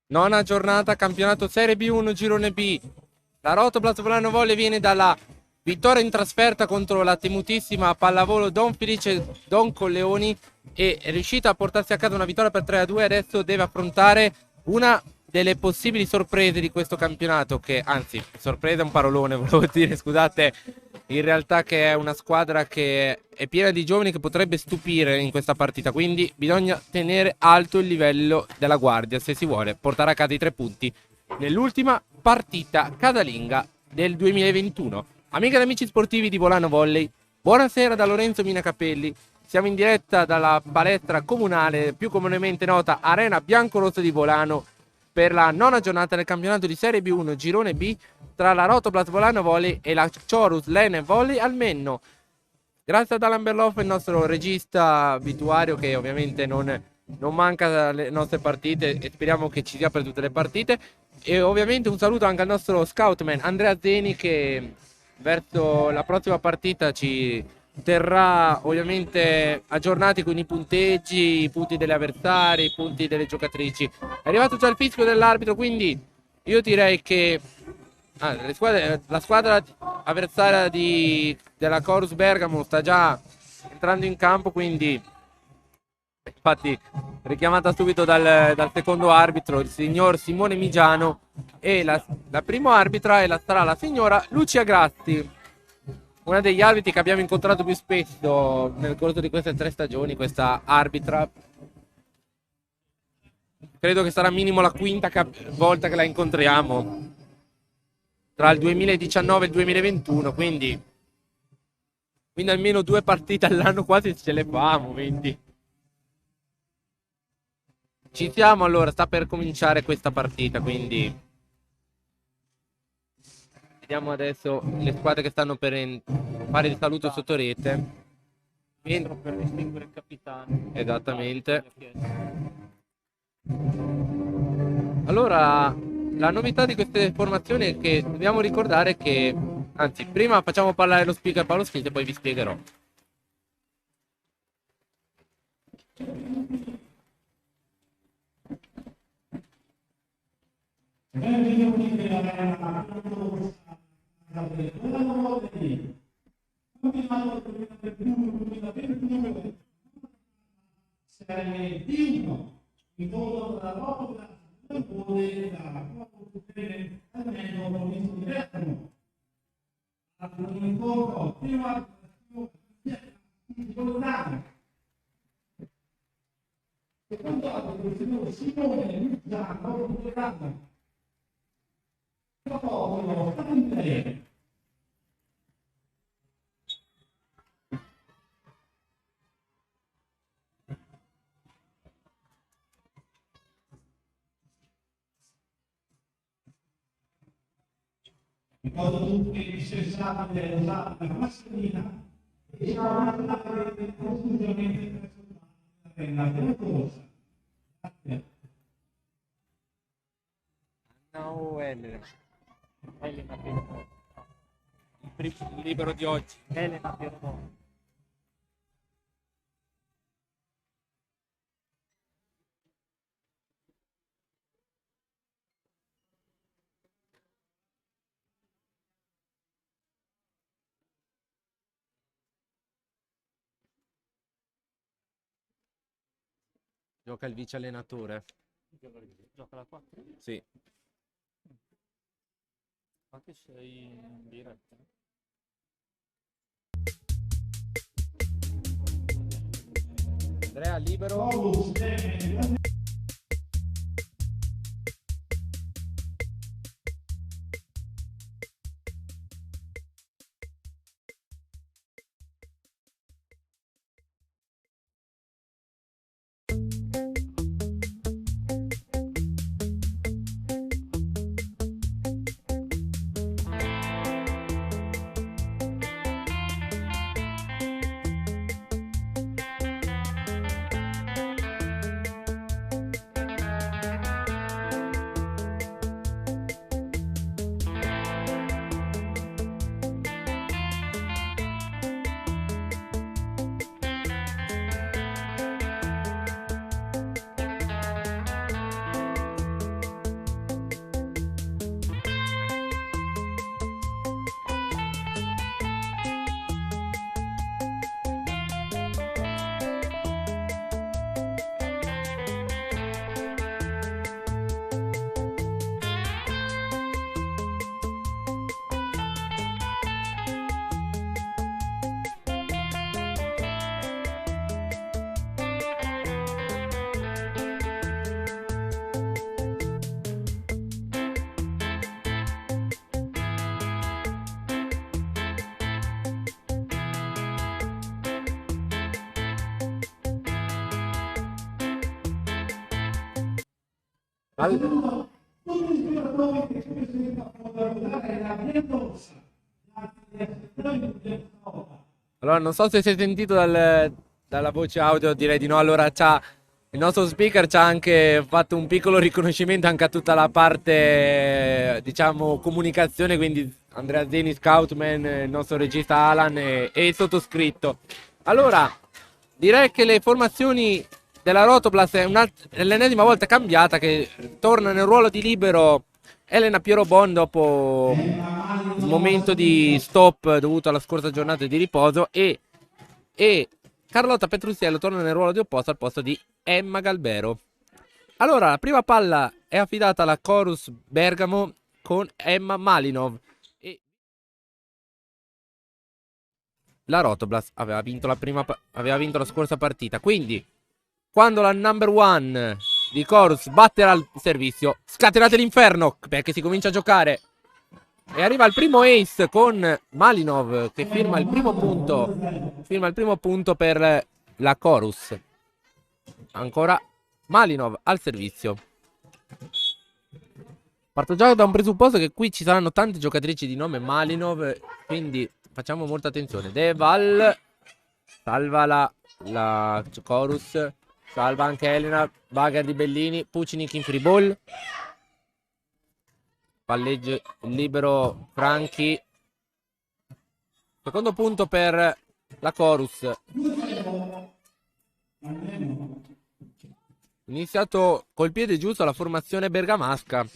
Nona giornata, campionato Serie B1, girone B. La Rotoplas Volano Volley viene dalla vittoria in trasferta contro la temutissima pallavolo Don Felice Don Colleoni e è riuscita a portarsi a casa una vittoria per 3-2. Adesso deve affrontare una delle possibili sorprese di questo campionato, che anzi, sorpresa è un parolone, volevo dire, scusate, in realtà, che è una squadra che è piena di giovani che potrebbe stupire in questa partita, quindi bisogna tenere alto il livello della guardia se si vuole portare a casa i 3 punti nell'ultima partita casalinga del 2021. Amiche ed amici sportivi di Volano Volley, buonasera da Lorenzo Minacapelli. Siamo in diretta dalla palestra comunale, più comunemente nota Arena Biancorossa di Volano, per la nona giornata del campionato di Serie B1 Girone B tra la Rotoplas Volano Volley e la Chorus Lene Volley Almenno. Grazie ad Alan Berloff, il nostro regista abituario, che ovviamente non manca alle nostre partite e speriamo che ci sia per tutte le partite. E ovviamente un saluto anche al nostro scoutman Andrea Zeni, che verso la prossima partita ci terrà ovviamente aggiornati con i punteggi, i punti delle avversarie, i punti delle giocatrici. È arrivato già il fischio dell'arbitro, quindi io direi che la squadra avversaria della Chorus Bergamo sta già entrando in campo, quindi infatti richiamata subito dal secondo arbitro, il signor Simone Migiano, e la prima arbitra sarà la signora Lucia Grazzi, una degli arbitri che abbiamo incontrato più spesso nel corso di queste 3 stagioni. Questa arbitra credo che sarà minimo la quinta volta che la incontriamo tra il 2019 e il 2021, quindi almeno 2 partite all'anno quasi ce le famo, quindi ci siamo. Allora, sta per cominciare questa partita, quindi vediamo adesso le squadre che stanno per fare il saluto sotto rete. Per distinguere il capitano. Esattamente. Allora, la novità di queste formazioni è che dobbiamo ricordare che, anzi, prima facciamo parlare lo speaker Paolo Smith e poi vi spiegherò. Serie B1 in modo da Rotoplas almeno provincia di Bergamo. Incontro prima di Bolzano. Secondo il signor Simone Migiano di Bergamo. Protocollo Fante. Ricordo tutti che insensabile usare la mascherina e siamo andati confusionamente della corsa. Grazie. No, Elena Pierno. Il libro di oggi. Elena Pierno. Gioca il vice allenatore. Gioca la 4? Sì. Ma che sei in diretta? Andrea, libero. Al- tutti i giocatori che questo è a fotografare la Mendoza, Allora, non so se si è sentito dalla voce audio, direi di no. Allora, il nostro speaker ci ha anche fatto un piccolo riconoscimento anche a tutta la parte, diciamo, comunicazione, quindi Andrea Zeni, Scoutman, il nostro regista Alan e il sottoscritto. Allora, direi che le formazioni della Rotoblast è l'ennesima volta cambiata, che torna nel ruolo di libero Elena Pierobon dopo un momento di stop dovuto alla scorsa giornata di riposo e Carlotta Petruziello torna nel ruolo di opposto al posto di Emma Galbero. Allora, la prima palla è affidata alla Chorus Bergamo con Emma Malinov. E la Rotoblast aveva vinto la scorsa partita. Quindi, quando la number one di Chorus batterà il servizio, scatenate l'inferno perché si comincia a giocare. E arriva il primo ace con Malinov che firma il primo punto per la Chorus. Ancora Malinov al servizio. Parto già da un presupposto che qui ci saranno tante giocatrici di nome Malinov, quindi facciamo molta attenzione. Deval salva la Chorus, salva anche Elena, Bagher di Bellini, Pucinic in free ball. Palleggio libero Franchi. Secondo punto per la Chorus. Iniziato col piede giusto la formazione bergamasca.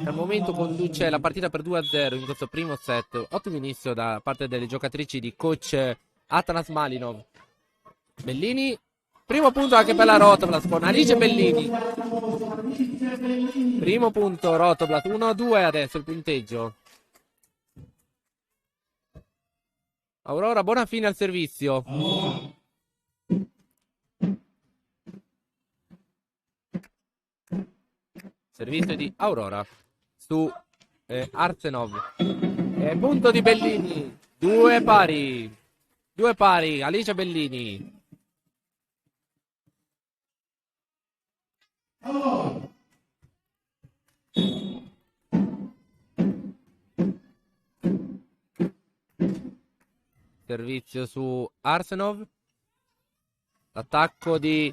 Al momento conduce la partita per 2-0 in questo primo set. Ottimo inizio da parte delle giocatrici di coach Atanas Malinov. Bellini. Primo punto anche per la Rotoblast con Alice Bellini. Primo punto Rotoblast 1-2 adesso il punteggio. Aurora buona fine al servizio. Servizio di Aurora su Arsenov. Punto di Bellini. Due pari. Alice Bellini. Servizio su Arsenov. L'attacco di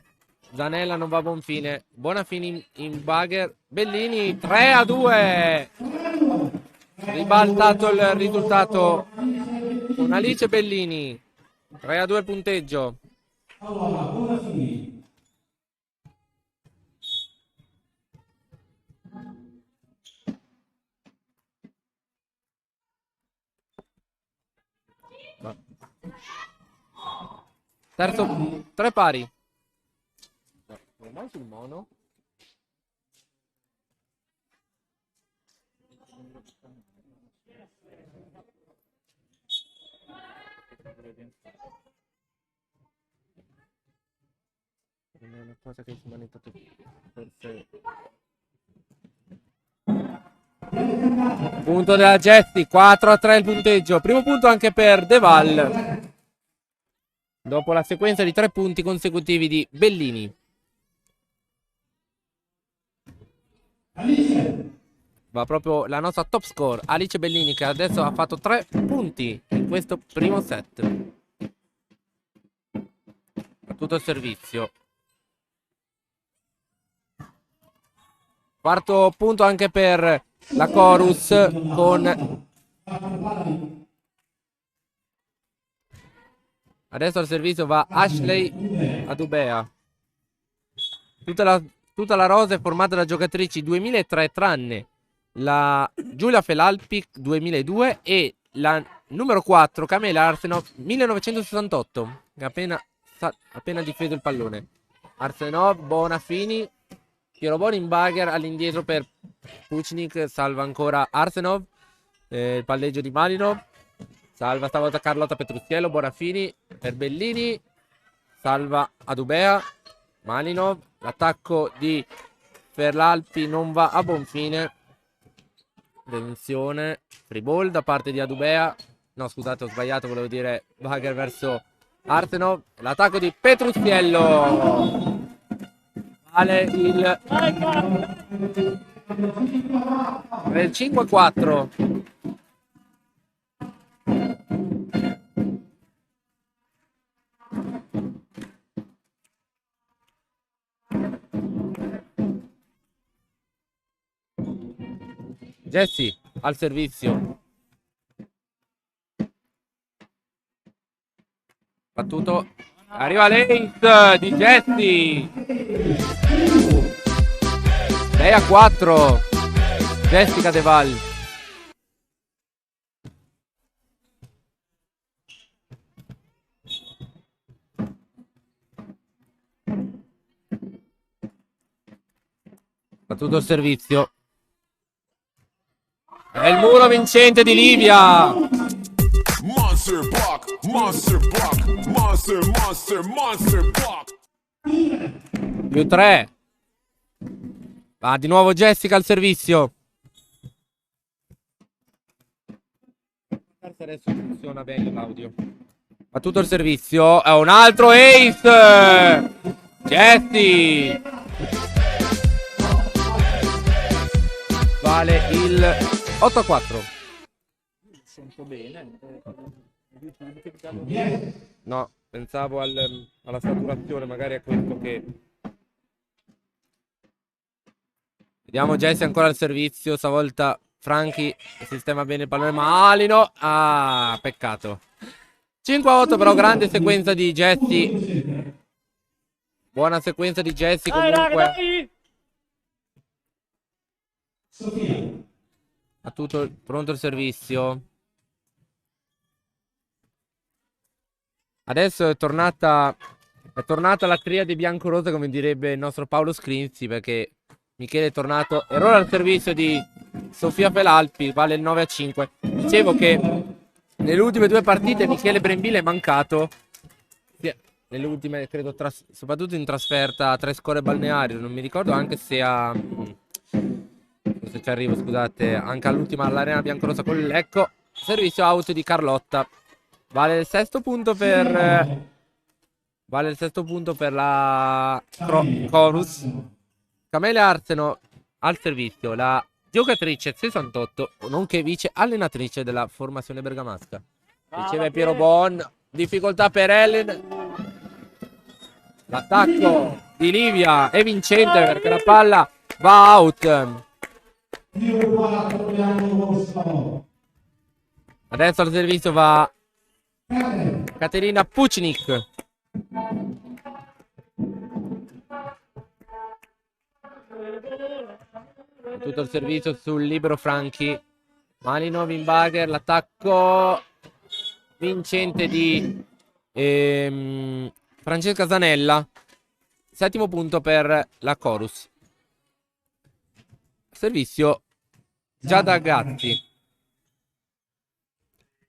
Zanella non va a buon fine. Buona fine in Bagher. Bellini 3-2. Ribaltato il risultato con Alice Bellini. 3-2 il punteggio. allora, buona fine. Terzo, 3 pari. Ormai sul mono. È una cosa che si è manettato forse. Punto della Jetty, 4-3 il punteggio. Primo punto anche per Deval. Dopo la sequenza di 3 punti consecutivi di Bellini. Va proprio la nostra top score, Alice Bellini, che adesso ha fatto 3 punti in questo primo set. A tutto il servizio. Quarto punto anche per la Chorus con... Adesso al servizio va Ashley Adubea. Tutta la rosa è formata da giocatrici 2003 tranne la Giulia Felalpic 2002 e la numero 4 Camela Arsenov 1968 che ha appena difeso il pallone. Arsenov, Bonafini, Pierobon in Bagher all'indietro per Pucinic, salva ancora Arsenov, il palleggio di Malinov. Salva stavolta Carlotta Petruziello, Bonafini per Bellini, salva Adubea, Malinov, l'attacco di Ferlalpi non va a buon fine, tensione, free ball da parte di Adubea, no scusate ho sbagliato, volevo dire Bagher verso Arsenov, l'attacco di Petruziello, Vale il 5-4. Jesse al servizio. Battuto. Arriva l'ace di Jesse. 6-4. Jessica De Val. Battuto il servizio. È il muro vincente di Livia. Monster block, monster block, monster, monster, monster block. Più 3. Va di nuovo Jessica al servizio. Adesso funziona bene l'audio. Battuto il servizio. È un altro ace. Jessie. Vale il 8-4. Sento bene. No, pensavo alla saturazione, magari è questo che... Vediamo Jesse ancora al servizio, stavolta Franchi sistema bene il pallone, Malino. Ah, peccato. 5-8 però, grande sequenza di Jesse. Buona sequenza di Jesse comunque. Ha tutto pronto il servizio. Adesso è tornata la triade bianco-rosa, come direbbe il nostro Paolo Scrinzi, perché Michele è tornato. Errore al servizio di Sofia Felalpi, vale il 9-5. Dicevo che nelle ultime due partite Michele Brembilla è mancato. Nelle ultime, credo, soprattutto in trasferta a Trescore Balneario. Non mi ricordo anche se a... Forse ci arrivo, scusate. Anche all'ultima all'Arena Biancorossa con il Lecco. Servizio out di Carlotta. Vale il sesto punto per... Vale il sesto punto per la Chorus. Camelia Arseno al servizio, la giocatrice 68, nonché vice allenatrice della formazione bergamasca. Riceve Piero Bon, difficoltà per Ellen. L'attacco di Livia è vincente perché la palla va out. Adesso al servizio va Caterina Pucinic. Tutto il servizio sul libero Franchi. Malino, Wimbager, l'attacco vincente di Francesca Zanella. Settimo punto per la Chorus. Servizio Giada Gatti.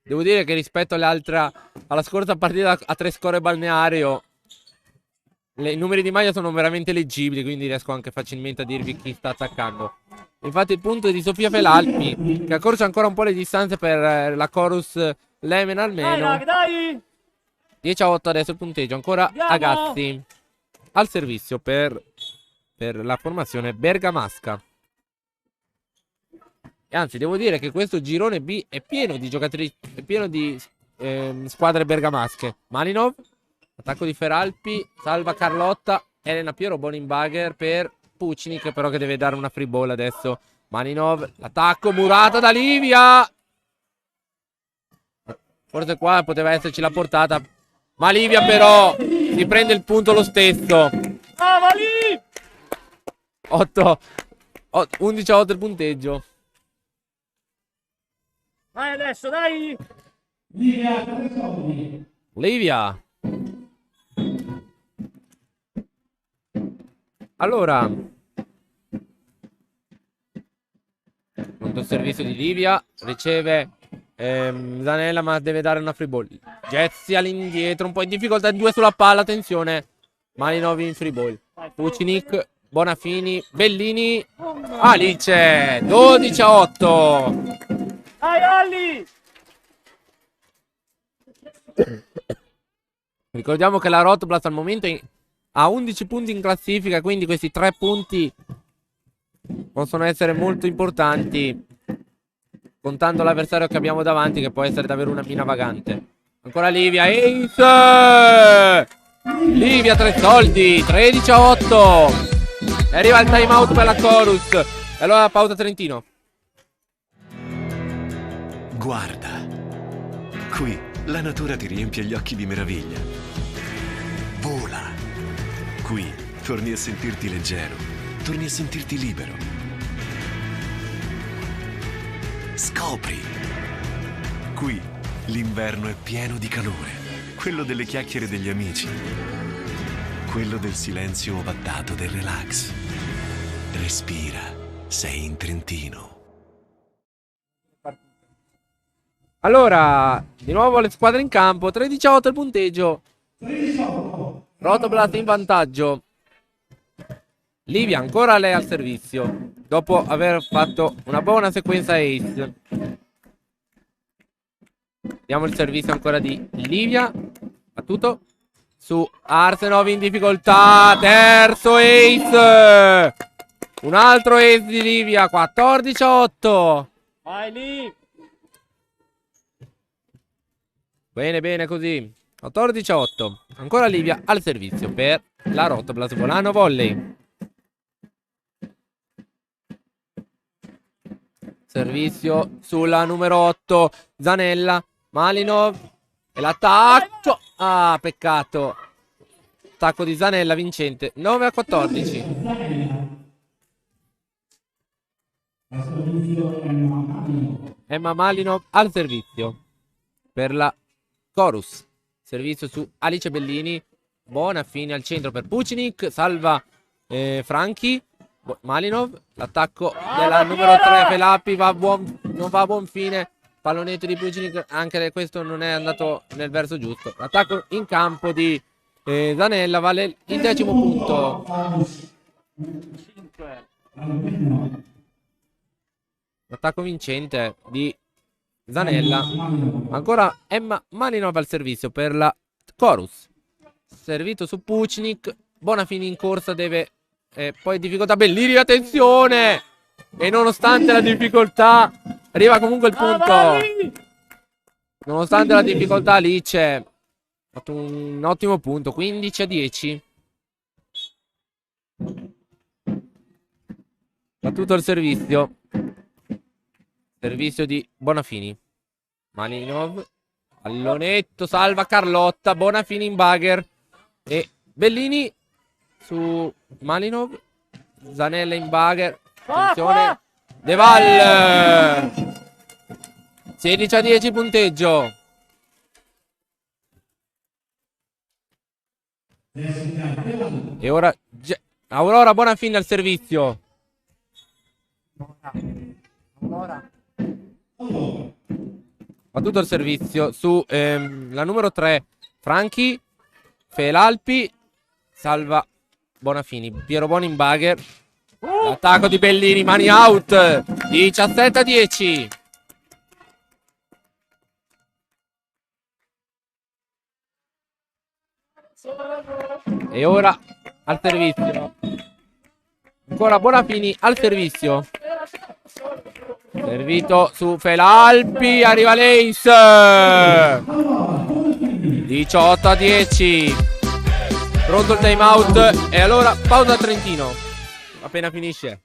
Devo dire che rispetto alla scorsa partita a Trescore Balneario, i numeri di maglia sono veramente leggibili, quindi riesco anche facilmente a dirvi chi sta attaccando. Infatti il punto è di Sofia Felalpi, che ha corso ancora un po' le distanze per la Chorus Lemen almeno. 10-8 adesso il punteggio, ancora Agazzi al servizio per la formazione bergamasca. E anzi, devo dire che questo girone B è pieno di giocatrici, è pieno di squadre bergamasche. Malinov, attacco di Feralpi, salva Carlotta, Elena Piero Bonimbager per Pucinic, però che deve dare una free ball adesso. Malinov, l'attacco murata da Livia. Forse qua poteva esserci la portata, ma Livia però si prende il punto lo stesso. Ah, va lì! 11-8 il punteggio. Vai adesso, dai! Livia. Allora, pronto il servizio di Livia, riceve Zanella, ma deve dare una free ball. Jesse all'indietro, un po' in difficoltà, due sulla palla, attenzione. Malinov in free ball. Pucinic, Bonafini, Bellini, Alice, 12-8. Dai, Alli! Ricordiamo che la Rotblast al momento ha 11 punti in classifica, quindi questi 3 punti possono essere molto importanti, contando l'avversario che abbiamo davanti, che può essere davvero una mina vagante. Ancora Livia, ace! Livia 3 soldi, 13-8. E arriva il time out per la Chorus. E allora pausa Trentino. Guarda, qui la natura ti riempie gli occhi di meraviglia. Vola. Qui torni a sentirti leggero, torni a sentirti libero. Scopri. Qui l'inverno è pieno di calore, quello delle chiacchiere degli amici, quello del silenzio ovattato del relax. Respira, sei in Trentino. Allora, di nuovo le squadre in campo, 13-8 il punteggio. Rotoblast in vantaggio. Livia ancora lei al servizio, dopo aver fatto una buona sequenza ace. Vediamo il servizio ancora di Livia. Battuto su Arsenov in difficoltà. Terzo ace. Un altro ace di Livia, 14-8. Vai lì. Bene, bene così. 14-8. Ancora Livia al servizio per la Rotoblast Volano Volley. Servizio sulla numero 8. Zanella. Malinov. E l'attacco. Ah, peccato. Attacco di Zanella vincente. 9-14. Emma Malinov al servizio per la Chorus. Servizio su Alice Bellini. Buona fine al centro per Pucinic. Salva Franchi. Malinov. L'attacco della numero 3 Felappi non va a buon fine. Pallonetto di Pucinic. Anche questo non è andato nel verso giusto. L'attacco in campo di Zanella vale il 10° punto. L'attacco vincente di Zanella. Ancora Emma Malinov al servizio per la Chorus. Servito su Pucinic. Buona fine in corsa, deve poi difficoltà. Bellini, attenzione! E nonostante la difficoltà arriva comunque il punto. Nonostante la difficoltà Alice ha fatto un ottimo punto. 15-10. Battuto il servizio. Servizio di Bonafini. Malinov. Pallonetto, salva Carlotta. Bonafini in bugger. E Bellini su Malinov. Zanella in bugger. Attenzione. De Val. 16-10 punteggio. E ora Aurora Bonafini al servizio. Battuto il servizio su la numero 3 Franchi. Felalpi. Salva Bonafini. Piero Boni in bugger. L'attacco di Bellini, mani out. 17-10. E ora al servizio. Ancora Bonafini al servizio. Servito su Felalpi. Arriva l'Ace. 18-10. Pronto il time out. E allora pausa Trentino. Appena finisce.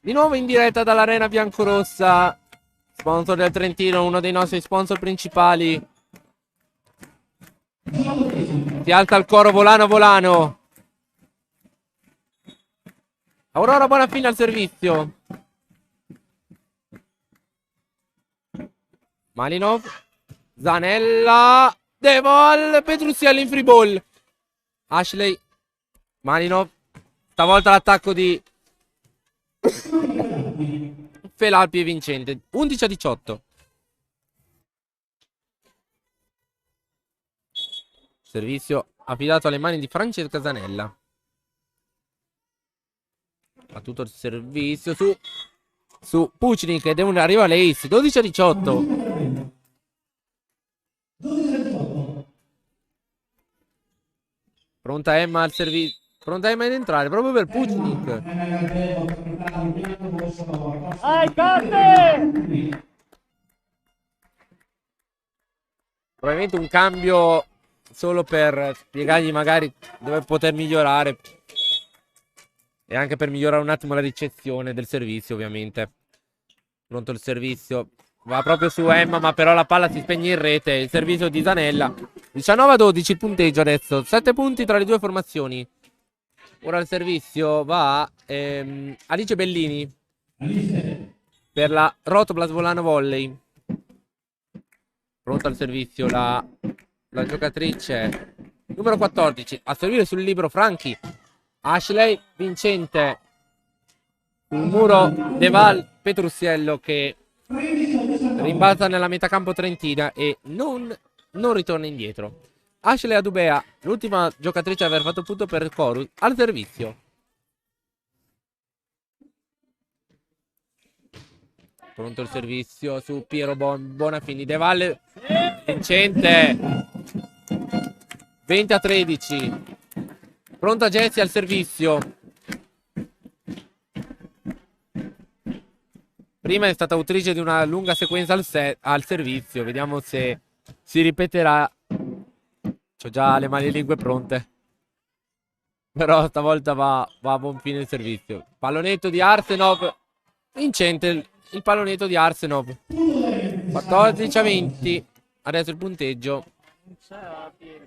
Di nuovo in diretta dall'Arena Biancorossa, sponsor del Trentino, uno dei nostri sponsor principali. Si alza il coro Volano Volano. Aurora Bonafini al servizio. Malinov. Zanella. Devol Petrucciello in free ball. Ashley Malinov. Stavolta l'attacco di Felalpi è vincente. 11-18. Servizio affidato alle mani di Francesca Zanella. Ha tutto il servizio su Pucnik ed arriva l'ace. 12-18. Pronta Emma al servizio. Pronta Emma ad entrare proprio per Pucnik. Dai, Carte! Probabilmente un cambio solo per spiegargli magari dove poter migliorare. E anche per migliorare un attimo la ricezione del servizio, ovviamente. Pronto il servizio. Va proprio su Emma, ma però la palla si spegne in rete. Il servizio di Zanella. 19-12 il punteggio adesso. 7 punti tra le due formazioni. Ora il servizio va a Alice Bellini. Per la Rotoblas Volano Volley. Pronta al servizio la giocatrice numero 14. A servire sul libero Franchi. Ashley vincente. Sul muro Deval Petrucciello che rimbalza nella metacampo trentina e non ritorna indietro. Ashley Adubea, l'ultima giocatrice ad aver fatto punto per Corus, al servizio. Pronto il servizio su Piero Bonafini. De Valle vincente. 20-13. Pronta Jessie al servizio. Prima è stata autrice di una lunga sequenza al servizio. Vediamo se si ripeterà. C'ho già le mani lingue pronte. Però stavolta va a buon fine il servizio. Pallonetto di Arsenov. Vincente il pallonetto di Arsenov. 14-20. Adesso il punteggio. Non c'è la piena.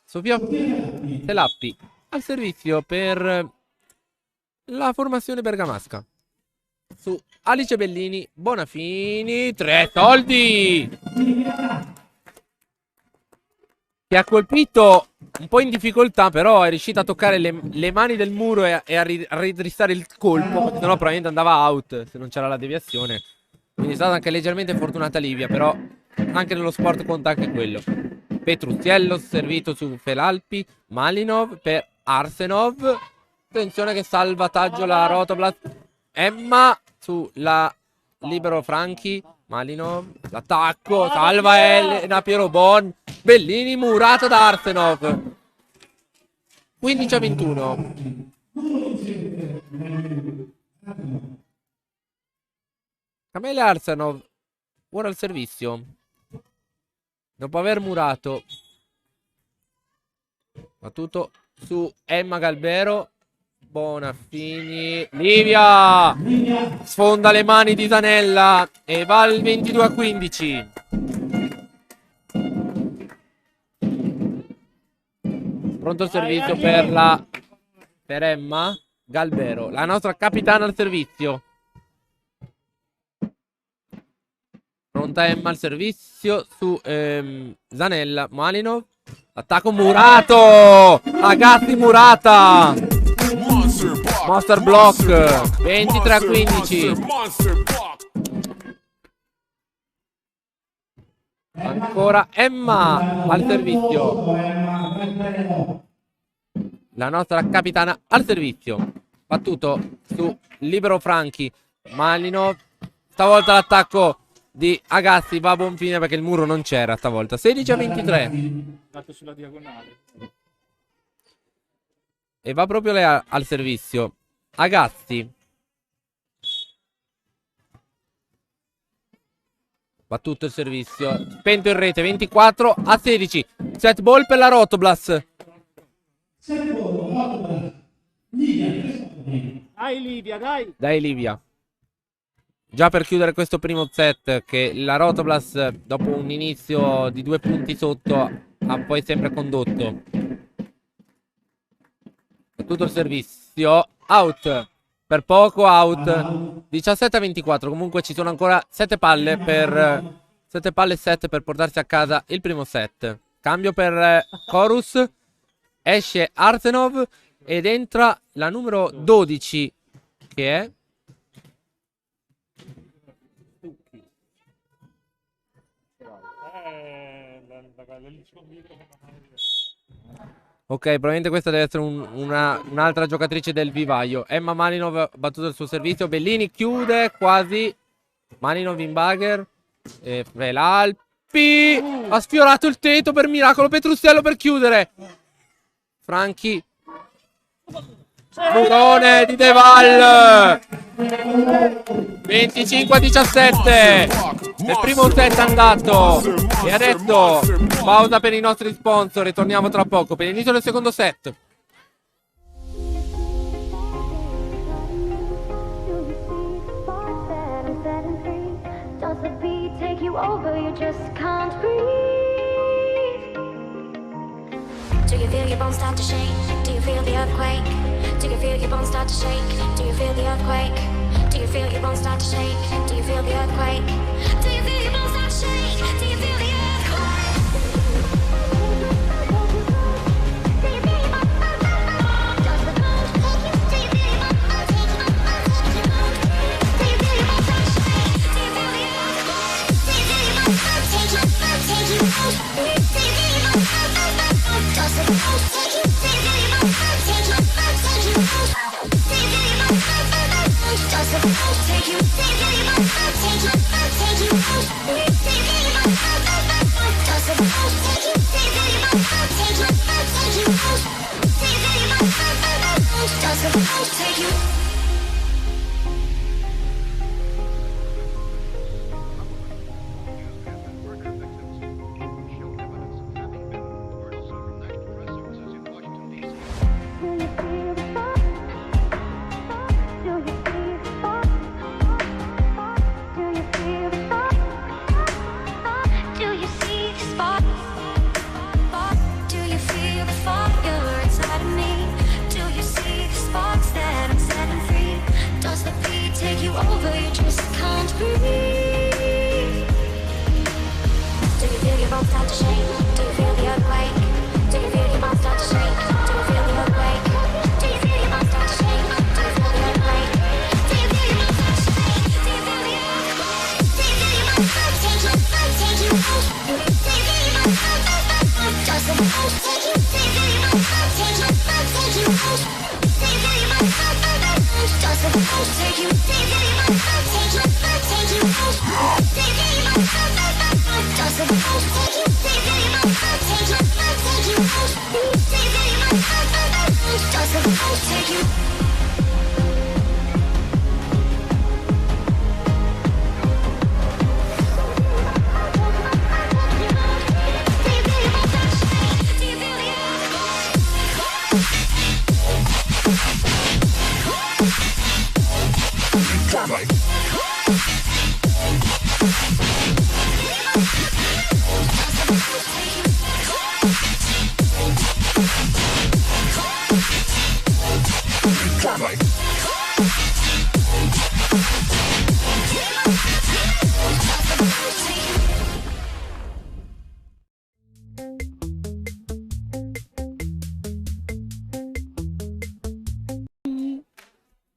Sofia Telappi al servizio per la formazione bergamasca. Su Alice Bellini, Bonafini, 3 soldi! Che ha colpito un po' in difficoltà, però è riuscita a toccare le mani del muro e a raddrizzare il colpo, perché sennò probabilmente andava out se non c'era la deviazione. Quindi è stata anche leggermente fortunata Livia, però anche nello sport conta anche quello. Petrucciello servito su Felalpi, Malinov per Arsenov. Attenzione che salvataggio la Rotoblas. Emma sulla libero Franchi. Malinov, l'attacco, salva Elena Pierobon. Bellini murata da Arsenov. 15-21. Camelia Arsenov ora al servizio. Dopo aver murato. Battuto su Emma Galbero. Bonafini. Livia sfonda le mani di Zanella e va al 22-15. Pronto il servizio per Emma Galbero, la nostra capitana al servizio. Pronta Emma al servizio su Zanella. Malinov. Attacco murato. Agazzi murata. Monster block. 23-15. Ancora Emma al servizio. La nostra capitana al servizio. Battuto su libero Franchi. Malinov. Stavolta l'attacco di Agazzi va a buon fine perché il muro non c'era stavolta. 16-23. Dato sulla diagonale. E va proprio lei al servizio. Agazzi. Battuto il servizio. Spento in rete. 24-16. Set ball per la Rotoblas. Dai Livia, dai. Dai Livia. Già per chiudere questo primo set, che la Rotoblas dopo un inizio di 2 punti sotto ha poi sempre condotto. Tutto il servizio out per poco out. 17-24. Comunque ci sono ancora 7 palle per 7 palle e 7 per portarsi a casa il primo set. Cambio per Chorus. Esce Arsenov ed entra la numero 12 che è ok, probabilmente questa deve essere un'altra giocatrice del vivaio. Emma Malinov ha battuto il suo servizio. Bellini chiude quasi. Malinov in bugger. E Felalpi ha sfiorato il tetto per miracolo. Petrustello per chiudere. Franchi. Murone di Deval. 25-17. Il primo set è andato. E adesso pausa per i nostri sponsor. Ritorniamo tra poco per l'inizio del secondo set. Over, you just can't breathe. Do you feel your bones start to shake? Do you feel the earthquake? Do you feel your bones start to shake? Do you feel the earthquake? Do you feel your bones start to shake? Do you feel the earthquake? Do you feel your bones start to shake? Do you feel the earthquake?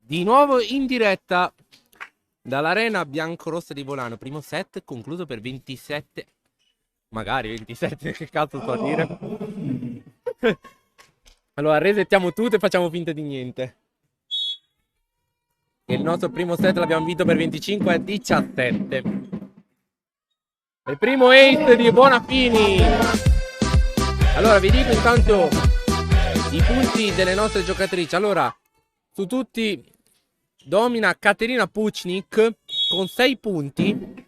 Di nuovo in diretta dall'arena biancorossa di Volano. Primo set concluso per 27. Magari 27, che cazzo sto a dire? Allora resettiamo tutto e facciamo finta di niente. E il nostro primo set l'abbiamo vinto per 25-17. Il primo ace di Bonafini. Allora vi dico intanto i punti delle nostre giocatrici. Allora, su tutti domina Caterina Pucnik con 6 punti,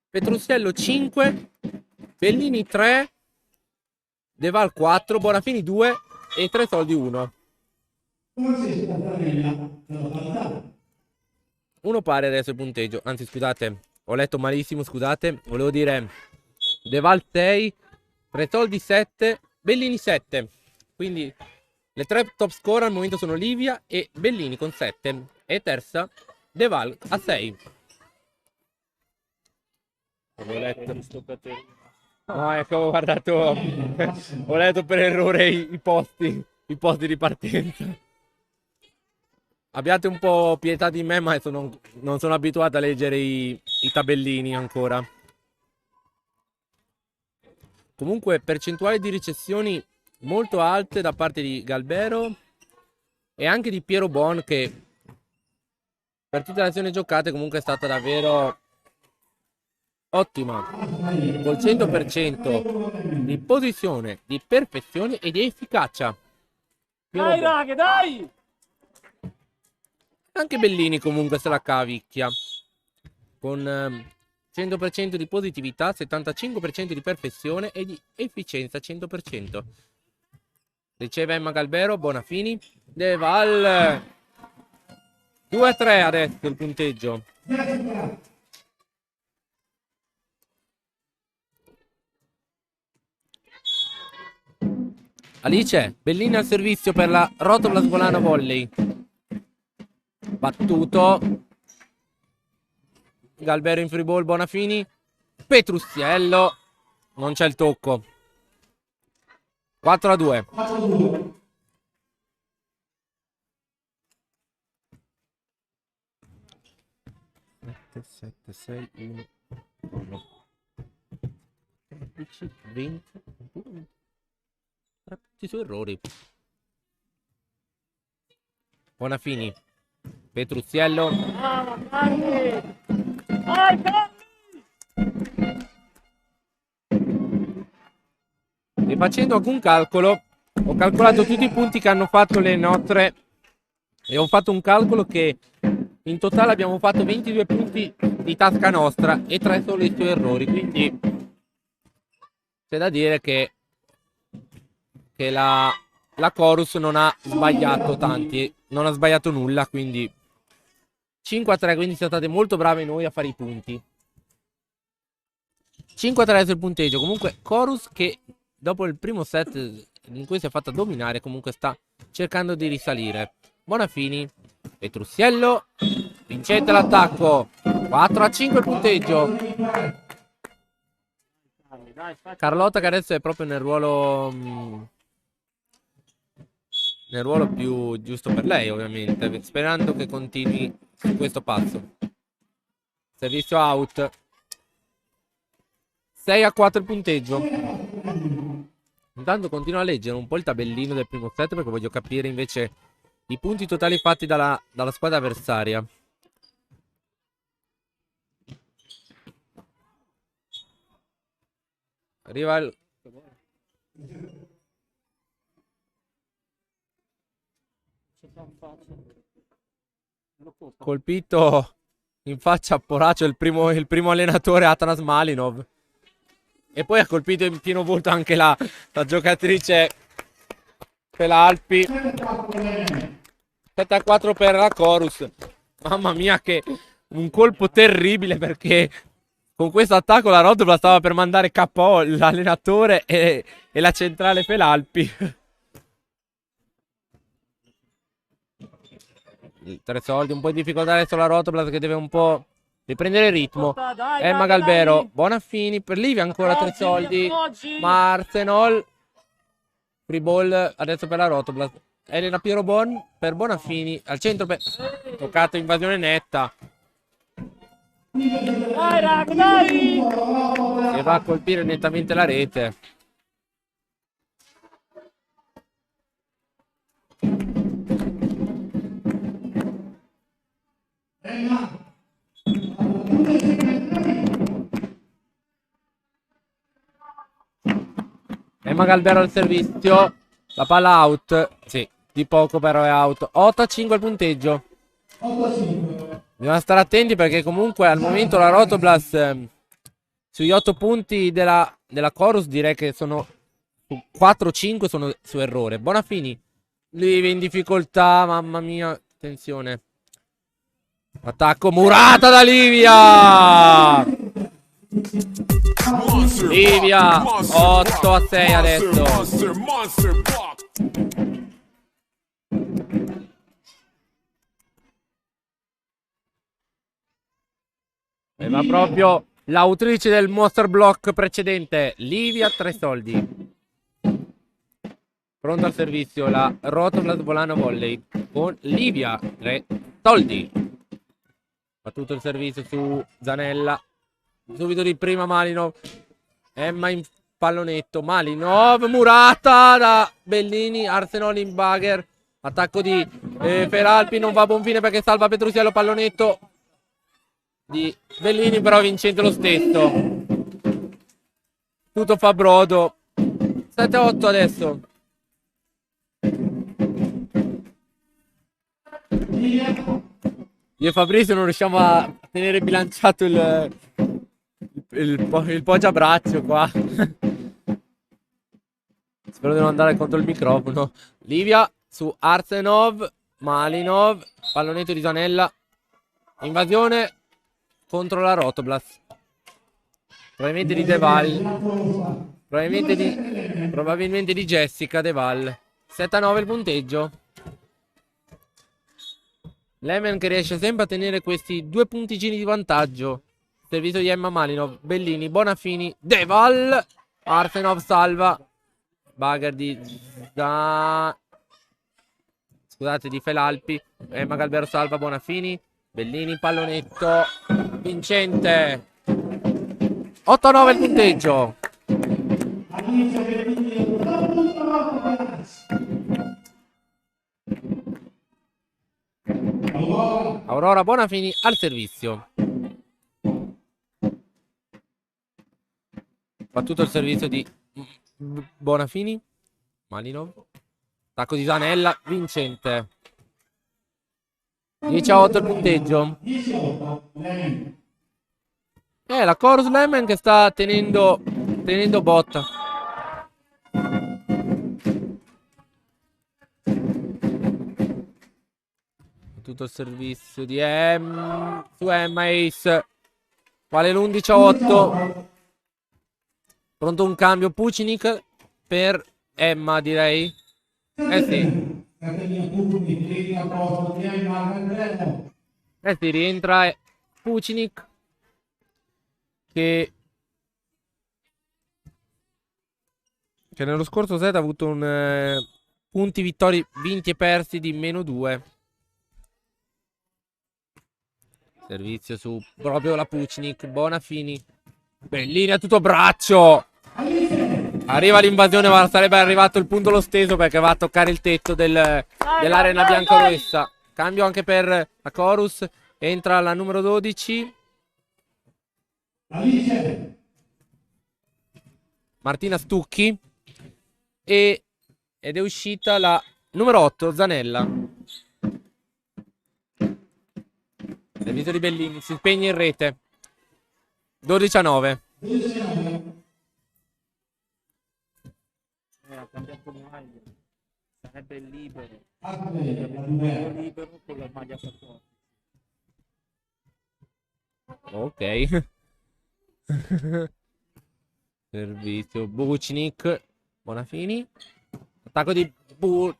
Petrustello 5, Bellini 3, Deval 4, Bonafini 2 e 3 soldi 1. Uno pari adesso il punteggio. Anzi scusate, ho letto malissimo, scusate. Volevo dire Deval 6, 3 soldi 7, Bellini 7. Quindi Le 3 top score al momento sono Livia e Bellini con 7. E terza Deval a 6. Avevo letto. No, ecco, ho guardato. Ho letto per errore i posti di partenza. Abbiate un po' pietà di me, ma non sono abituato a leggere i tabellini ancora. Comunque, percentuali di ricezioni molto alte da parte di Galbero e anche di Piero Bon, che per tutte le azioni giocate comunque è stata davvero ottima, col 100% di posizione, di perfezione e di efficacia. Piero Dai, Bon. raga, dai! Anche Bellini comunque se la cavicchia, con 100% di positività, 75% di perfezione e di efficienza 100%. Riceve Emma Galbero, Bonafini, Deval 2-3 adesso il punteggio. Alice, Bellini al servizio per la Rotola Svolano Volley. Battuto. Galbero in free ball, Bonafini. Petruziello. Non c'è il tocco. 4-2. 7, 6, 1, 13, 20, 21. Tutti su errori. Bonafini. Petruziello. E facendo alcun calcolo, ho calcolato tutti i punti che hanno fatto le nostre e ho fatto un calcolo che in totale abbiamo fatto 22 punti di tasca nostra e 3 solo i suoi errori, quindi c'è da dire che la Chorus non ha sbagliato tanti, non ha sbagliato nulla, quindi 5-3, quindi siamo state molto brave noi a fare i punti. 5-3 sul punteggio. Comunque Chorus che dopo il primo set in cui si è fatta dominare comunque sta cercando di risalire. Bonafini, Petruziello, vincente l'attacco, 4-5 il punteggio. Carlotta che adesso è proprio nel ruolo più giusto per lei, ovviamente, sperando che continui su questo passo. Servizio out. 6-4 il punteggio. Intanto continuo a leggere un po' il tabellino del primo set perché voglio capire invece i punti totali fatti dalla squadra avversaria. Arriva il... Colpito in faccia a Poracio il primo allenatore Atanas Malinov. E poi ha colpito in pieno volto anche la giocatrice Felalpi. 7-4 per la Chorus. Mamma mia, che un colpo terribile, perché con questo attacco la Rotola stava per mandare KO l'allenatore e la centrale Felalpi. 3 soldi, un po' di difficoltà adesso la Rotola che deve un po' riprendere il ritmo. Emma Galbero, Bonafini, per Livia ancora 3 soldi. Marzenol, free ball adesso per la Rotola. Elena Piero Bon per Bonafini al centro per... Toccato, invasione netta. Dai, raga, dai! E va a colpire nettamente la rete. Emma Galbero al servizio. La palla out. Sì, di poco però è out. 8-5 al punteggio. Bisogna stare attenti perché comunque al momento la Rotoblast sugli 8 punti della Chorus direi che sono 4-5 sono su errore. Bonafini Livia in difficoltà, mamma mia, attenzione. Attacco murata da Livia. Livia 8-6 adesso. Ma proprio l'autrice del Monster Block precedente, Livia Tresoldi. Pronto al servizio la Rotoplas Volano Volley con Livia Tresoldi. Battuto il servizio su Zanella. Subito di prima Malinov. Emma in pallonetto. Malinov, murata da Bellini. Arsenal in bagger. Attacco di Feralpi. Non va a buon fine perché salva Petrusiello. Pallonetto di Bellini, però vincente lo stesso. Tutto fa brodo. 7-8 adesso. Io e Fabrizio non riusciamo a tenere bilanciato il poggiabraccio qua. Spero di non andare contro il microfono. Livia su Arsenov. Malinov. Pallonetto di Zanella. Invasione contro la Rotoplas. Probabilmente di Deval. Probabilmente di Jessica Deval. 7-9 il punteggio. Lemen che riesce sempre a tenere questi 2 punticini di vantaggio. Servizio di Emma Malinov. Bellini, Bonafini, Deval. Arsenov salva. Bagger di scusate, di Felalpi. Emma Galbero salva Bonafini. Bellini, pallonetto vincente. 8-9 il punteggio. Aurora Bonafini al servizio. Battuto il servizio di Bonafini. Malinov. Attacco di Zanella, vincente. 10-8 il punteggio. La Chorus Lemon che sta tenendo botta. Tutto il servizio di su Emma Ace. Vale l'11-8. Pronto un cambio Pucinic per Emma, direi. Sì. Sì, rientra Pucinic che nello scorso set ha avuto un punti vittori vinti e persi di -2. Servizio su proprio la Pucinic. Bonafini. Bellini a tutto braccio. Arriva l'invasione, ma sarebbe arrivato il punto lo stesso perché va a toccare il tetto dell'arena bianco-rossa. Cambio anche per la Chorus. Entra la numero 12. Martina Stucchi. Ed è uscita la numero 8, Zanella. Servizio di Bellini. Si spegne in rete. 12-9. Ha cambiato maglia. Sarebbe libero. Libero con la maglia 14. Ok. Servizio Bucinic. Bonafini. Attacco di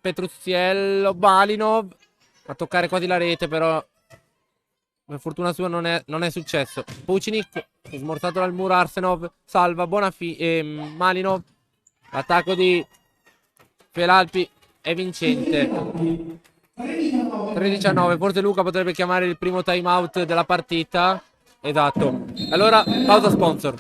Petruziello. Malinov. A toccare quasi la rete, però per fortuna sua non è successo. Bucinic. Smorzato dal muro. Arsenov. Salva Malinov. L'attacco di Felalpi è vincente. 13-9. Forse Luca potrebbe chiamare il primo time out della partita. Esatto. Allora, pausa sponsor.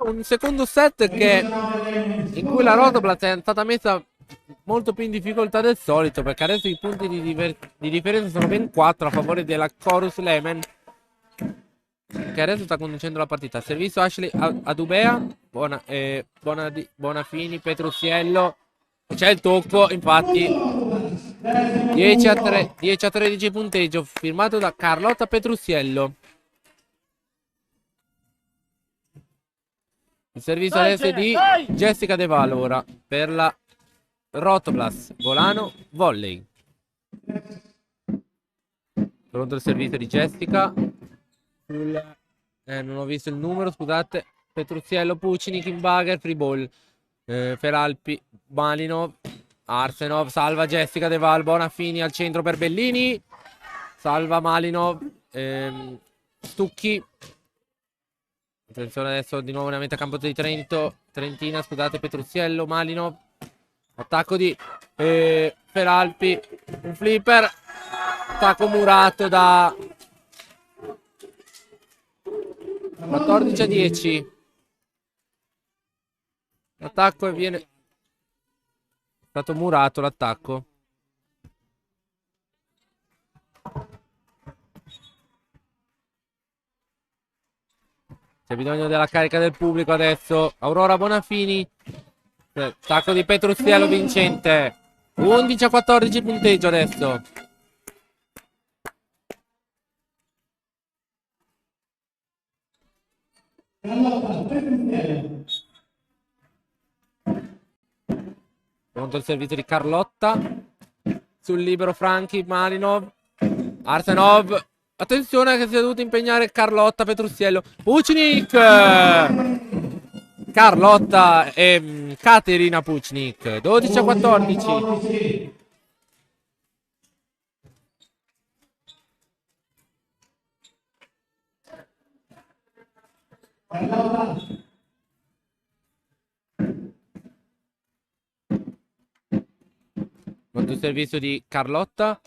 Un secondo set in cui la Rotoplas è stata messa molto più in difficoltà del solito, perché adesso i punti di differenza sono ben 4 a favore della Chorus Lemon, che adesso sta conducendo la partita. Servizio Ashley Adubea. Bonafini, Petruziello. C'è il tocco, infatti. 10 a 3, 10 a 13 punteggio, firmato da Carlotta Petrusiello. Il servizio adesso di Jessica De Val ora per la Rotoplas Volano Volley. Pronto il servizio di Jessica. Non ho visto il numero, scusate. Petrusiello, Pucini, Kimbager, free ball. Feralpi, Malinov, Arsenov, salva Jessica De Val, Bonafini al centro per Bellini. Salva Malinov, Stucchi. Attenzione adesso di nuovo nella metà campo di Trentina, scusate, Petrusiello, Malinov. Attacco di Feralpi, un flipper. Attacco murato da 14 a 10. L'attacco e viene... È stato murato l'attacco. C'è bisogno della carica del pubblico adesso. Aurora Bonafini. Attacco di Petrusiello vincente. 11 a 14 punteggio adesso. Pronto il servizio di Carlotta. Sul libero Franchi, Malinov. Arsenov. Attenzione che si è dovuto impegnare Carlotta Petrusiello. Pucnik. Carlotta e Caterina Pucnik. 12 a 14. Pronto il servizio di Carlotta.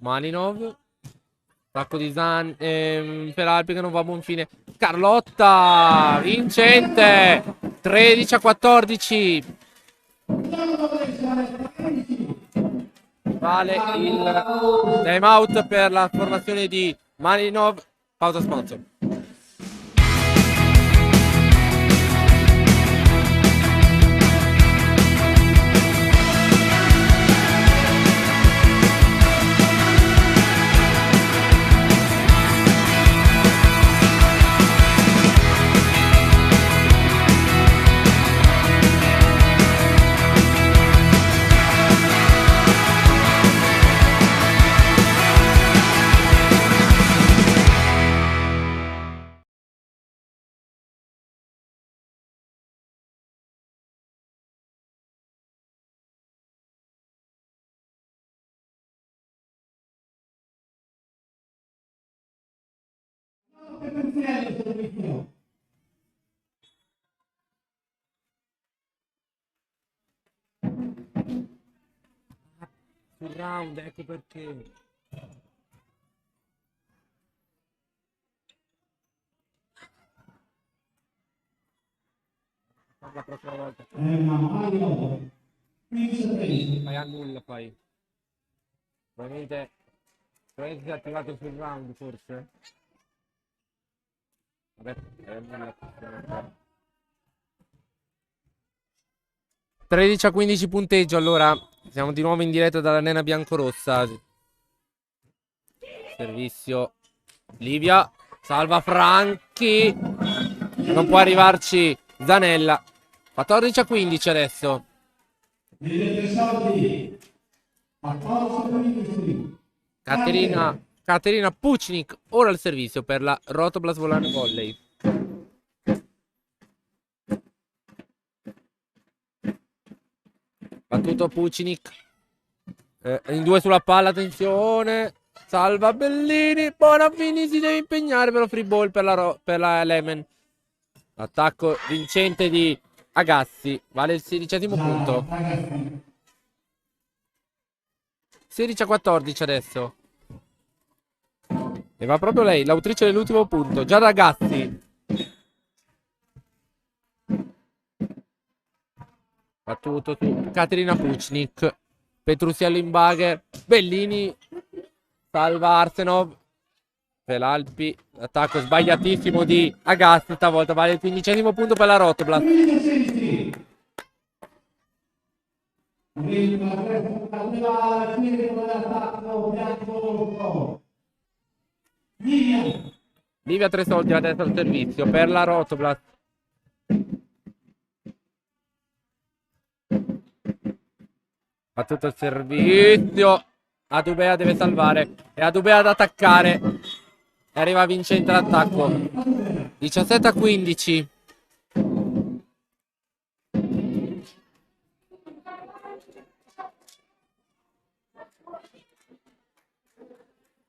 Malinov. Attacco di Zan. Feralpi che non va a buon fine. Carlotta. Vincente. 13 a 14. Vale il time out per la formazione di Malinov. Pausa sponsor. Sul round, ecco perché. La prossima volta. Fai a nulla poi. Probabilmente si è attivato sul round forse. Vabbè, 13 a 15 punteggio. Allora siamo di nuovo in diretta dall'arena biancorossa. Servizio Livia. Salva Franchi. Non può arrivarci Zanella. 14 a 15 adesso. Caterina Pucnik. Ora il servizio per la Rotoplas Volano Volley. Battuto Pucnik. In due sulla palla, attenzione. Salva Bellini. Bonafini si deve impegnare però free ball per la Lemon. Attacco vincente di Agassi. Vale il 16° punto. 16 a 14 adesso. E va proprio lei, l'autrice dell'ultimo punto. Già da Agassi. Battuto su Caterina Pucnik. Petrusiello in bagger. Bellini. Salva Arsenov. Feralpi. Attacco sbagliatissimo di Agassi. Stavolta vale il 15° punto per la Rotoplas. Livia 3 soldi adesso al servizio per la Rotoblast. Fa tutto il servizio. Adubea deve salvare. E Adubea ad attaccare. E arriva vincente l'attacco. 17-15.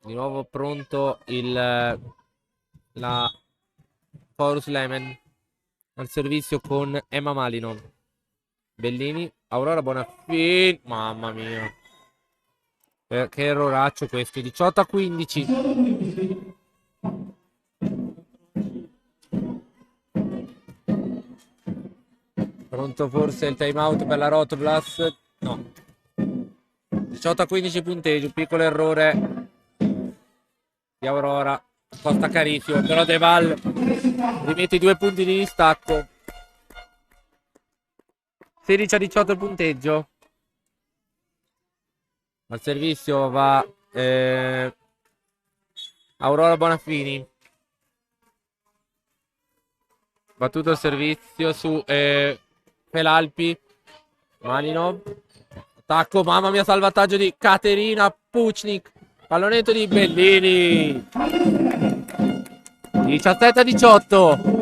Di nuovo pronto la Chorus Lemon al servizio con Emma Malinov. Bellini, Aurora Bonafini. Mamma mia. Che erroraccio questo. 18-15. Pronto forse il time out per la Rotoblast? No. 18-15 punteggio. Piccolo errore di Aurora. Costa carissimo. Però De Val rimette i 2 punti di distacco. 16-18 il punteggio. Al servizio va Aurora Bonafini. Battuto il servizio su Felalpi. Malinov. Attacco, mamma mia, salvataggio di Caterina Pucnik. Pallonetto di Bellini. 17-18.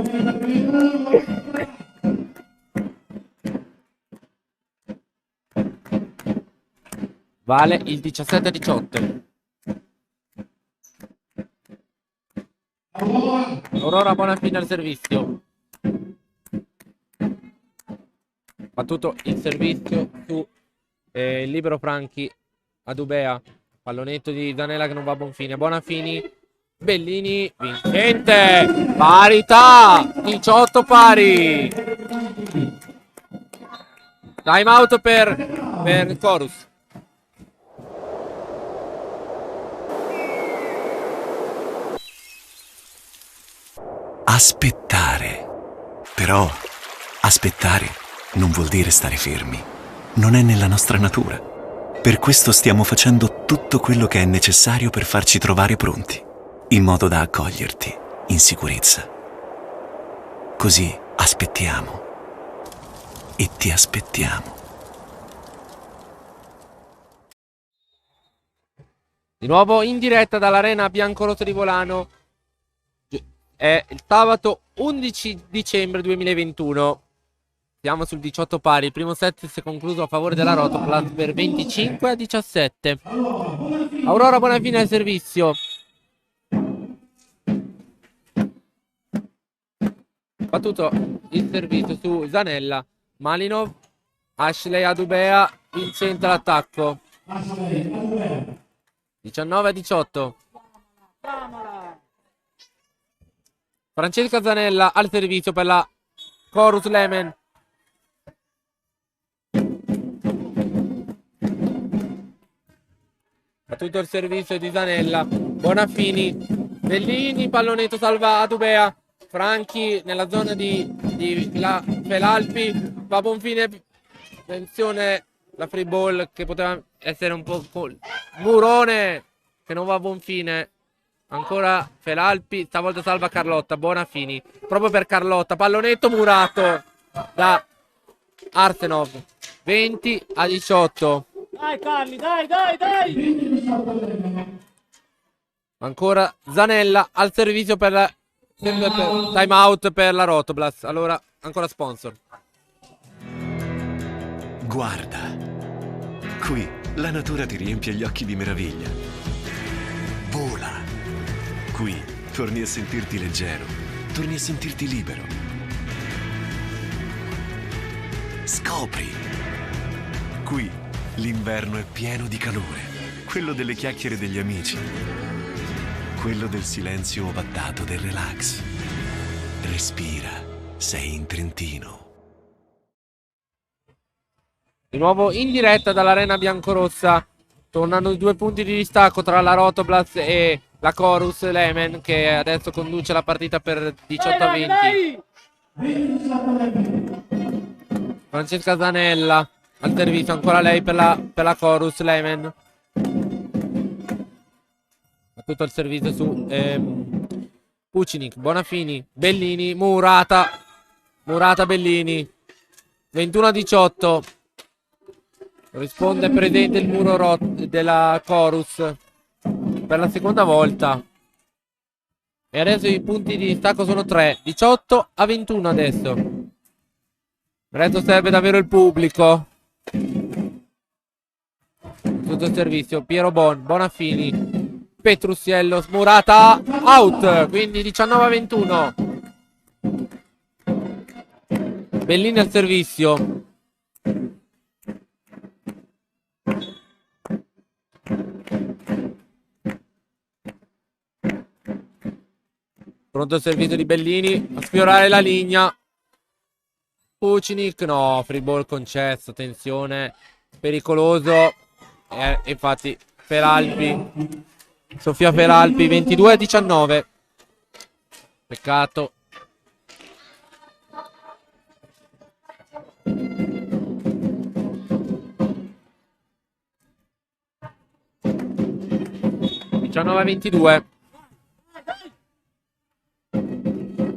Vale il 17-18. Aurora Bonafini al servizio. Battuto il servizio su libero Franchi. Adubea. Pallonetto di Zanella che non va a buon fine. Bonafini. Bellini. Vincente. Parità. 18 pari. Time out per Chorus. Aspettare. Però aspettare non vuol dire stare fermi. Non è nella nostra natura. Per questo stiamo facendo tutto quello che è necessario per farci trovare pronti, in modo da accoglierti in sicurezza. Così aspettiamo e ti aspettiamo. Di nuovo in diretta dall'Arena Biancorosso di Volano. È il sabato 11 dicembre 2021. Siamo sul 18 pari. Il primo set si è concluso a favore della Rotoblast per 25-17. Aurora Bonafini al servizio. Battuto il servizio su Zanella. Malinov. Ashley Adubea. Vincente all'attacco. 19-18. Francesca Zanella al servizio per la Chorus Lemon. Battuto il servizio di Zanella. Bonafini. Bellini. Pallonetto salva Adubea. Franchi nella zona di Felalpi. Va a buon fine. Attenzione la free ball che poteva essere un po' Murone che non va a buon fine. Ancora Felalpi, stavolta salva Carlotta. Bonafini, proprio per Carlotta. Pallonetto murato da Arsenov. 20-18. Dai Carli, dai. Ancora Zanella al servizio per la time out per la Rotoblast. Allora, ancora sponsor. Guarda, qui la natura ti riempie gli occhi di meraviglia. Vola. Qui torni a sentirti leggero, torni a sentirti libero. Scopri. Qui l'inverno è pieno di calore, quello delle chiacchiere degli amici, quello del silenzio ovattato del relax. Respira, sei in Trentino. Di nuovo in diretta dall'Arena Biancorossa. Tornano i 2 punti di distacco tra la Rotoblast e la Chorus Lemon, che adesso conduce la partita per 18-20. Francesca Zanella al servizio, ancora lei per la Chorus, Lemen. Ha tutto il servizio su Pucinic, Bonafini, Bellini, Murata, Bellini. 21-18. Risponde presente il muro della Chorus per la seconda volta. E adesso i punti di distacco sono 3. 18-21 adesso. Adesso serve davvero il pubblico. Tutto il servizio. Piero Bonafini, Petrusiello, Murata, out. Quindi 19-21. Bellini al servizio. Pronto il servizio di Bellini a sfiorare la linea. Pucinic, no, free ball concesso, attenzione, pericoloso. Infatti Feralpi, Sofia Feralpi, 22-19. Peccato.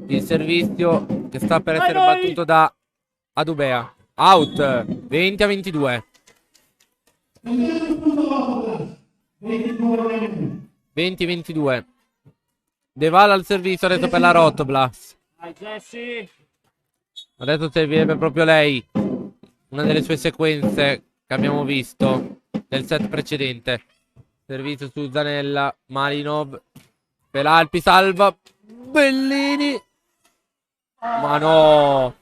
Il servizio che sta per essere battuto da Adubea. Out. 20-22. 20-22. Deval al servizio adesso per la Rotoblas. Adesso servirebbe proprio lei. Una delle sue sequenze che abbiamo visto nel set precedente. Servizio su Zanella, Malinov, Feralpi, salva, Bellini. Ma no.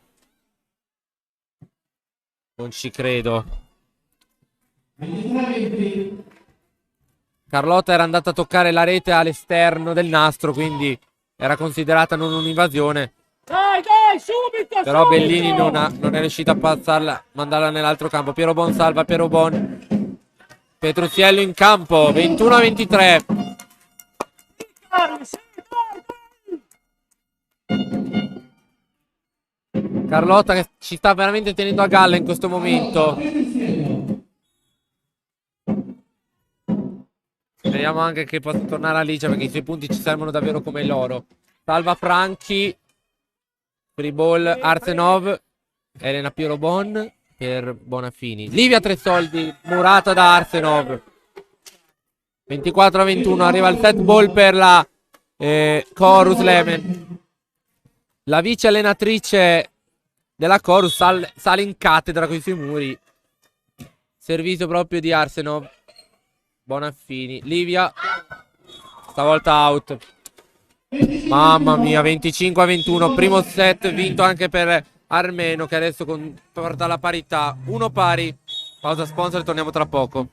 Non ci credo. Carlotta era andata a toccare la rete all'esterno del nastro, quindi era considerata non un'invasione. Dai, subito! Però subito! Bellini non è riuscita a passarla, mandarla nell'altro campo. Piero Bon salva, Piero Bon. Petrusiello in campo, 21-23. Carlotta che ci sta veramente tenendo a galla in questo momento. Speriamo anche che possa tornare Alicia, perché i suoi punti ci servono davvero come l'oro. Salva Franchi. Free ball Arsenov. Elena Piero Bon per Bonafini. Livia Tresoldi, Murata da Arsenov. 24-21. Arriva il set ball per la Chorus Lemen. La vice allenatrice della Chorus sale in cattedra con i suoi muri. Servizio proprio di Arsenov. Bonafini. Livia. Stavolta out. Mamma mia, 25-21. Primo set vinto anche per Armeno, che adesso porta la parità. 1 pari. Pausa sponsor e torniamo tra poco.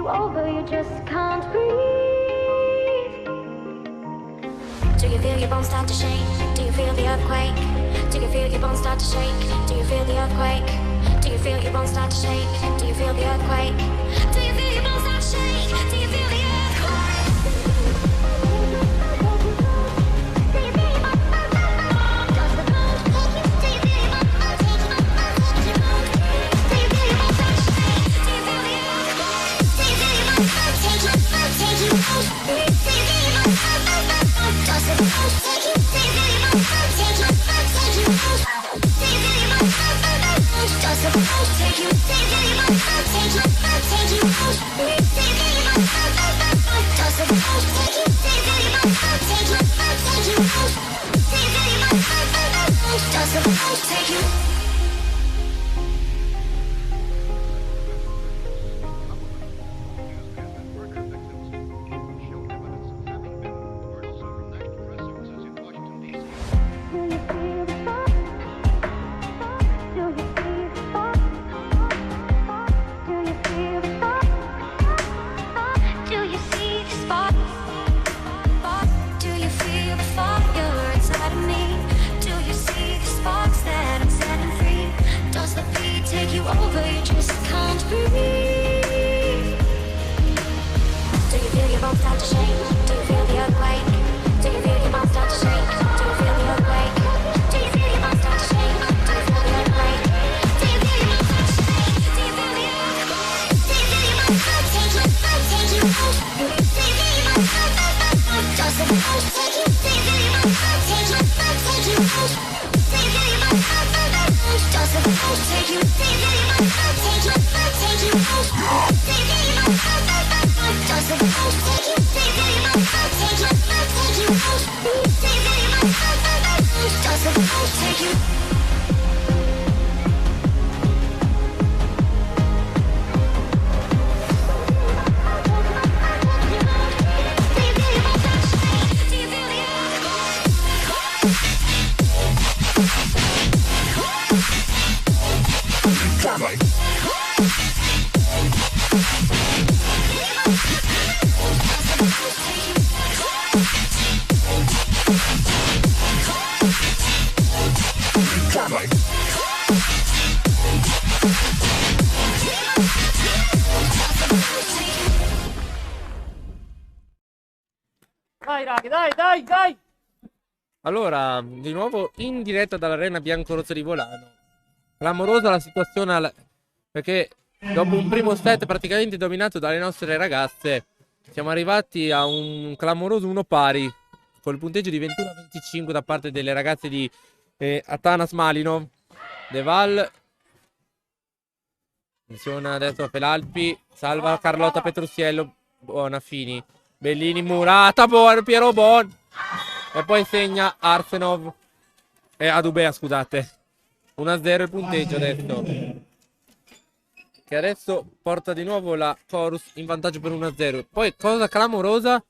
Over, you just can't breathe. Do you feel your bones start to shake? Do you feel the earthquake? Do you feel your bones start to shake? Do you feel the earthquake? Do you feel your bones start to shake? Do you feel the earthquake? Do you feel your bones start to shake? Do you feel the earthquake? Fire inside of me. Do you see the sparks that I'm setting Dai, Raghi, dai! Allora, di nuovo in diretta dall'arena biancorossa di Volano. Clamorosa la situazione perché dopo un primo set praticamente dominato dalle nostre ragazze, siamo arrivati a un clamoroso 1 pari col punteggio di 21-25 da parte delle ragazze di Atanas Malinov. Deval funziona adesso a Felalpi, salva Carlotta Petrusiello, Bonafini, Bellini, Murata, Piero Bon e poi segna Arsenov Adubea, scusate. 1-0 il punteggio adesso, che adesso porta di nuovo la Chorus in vantaggio per 1-0. Poi cosa clamorosa,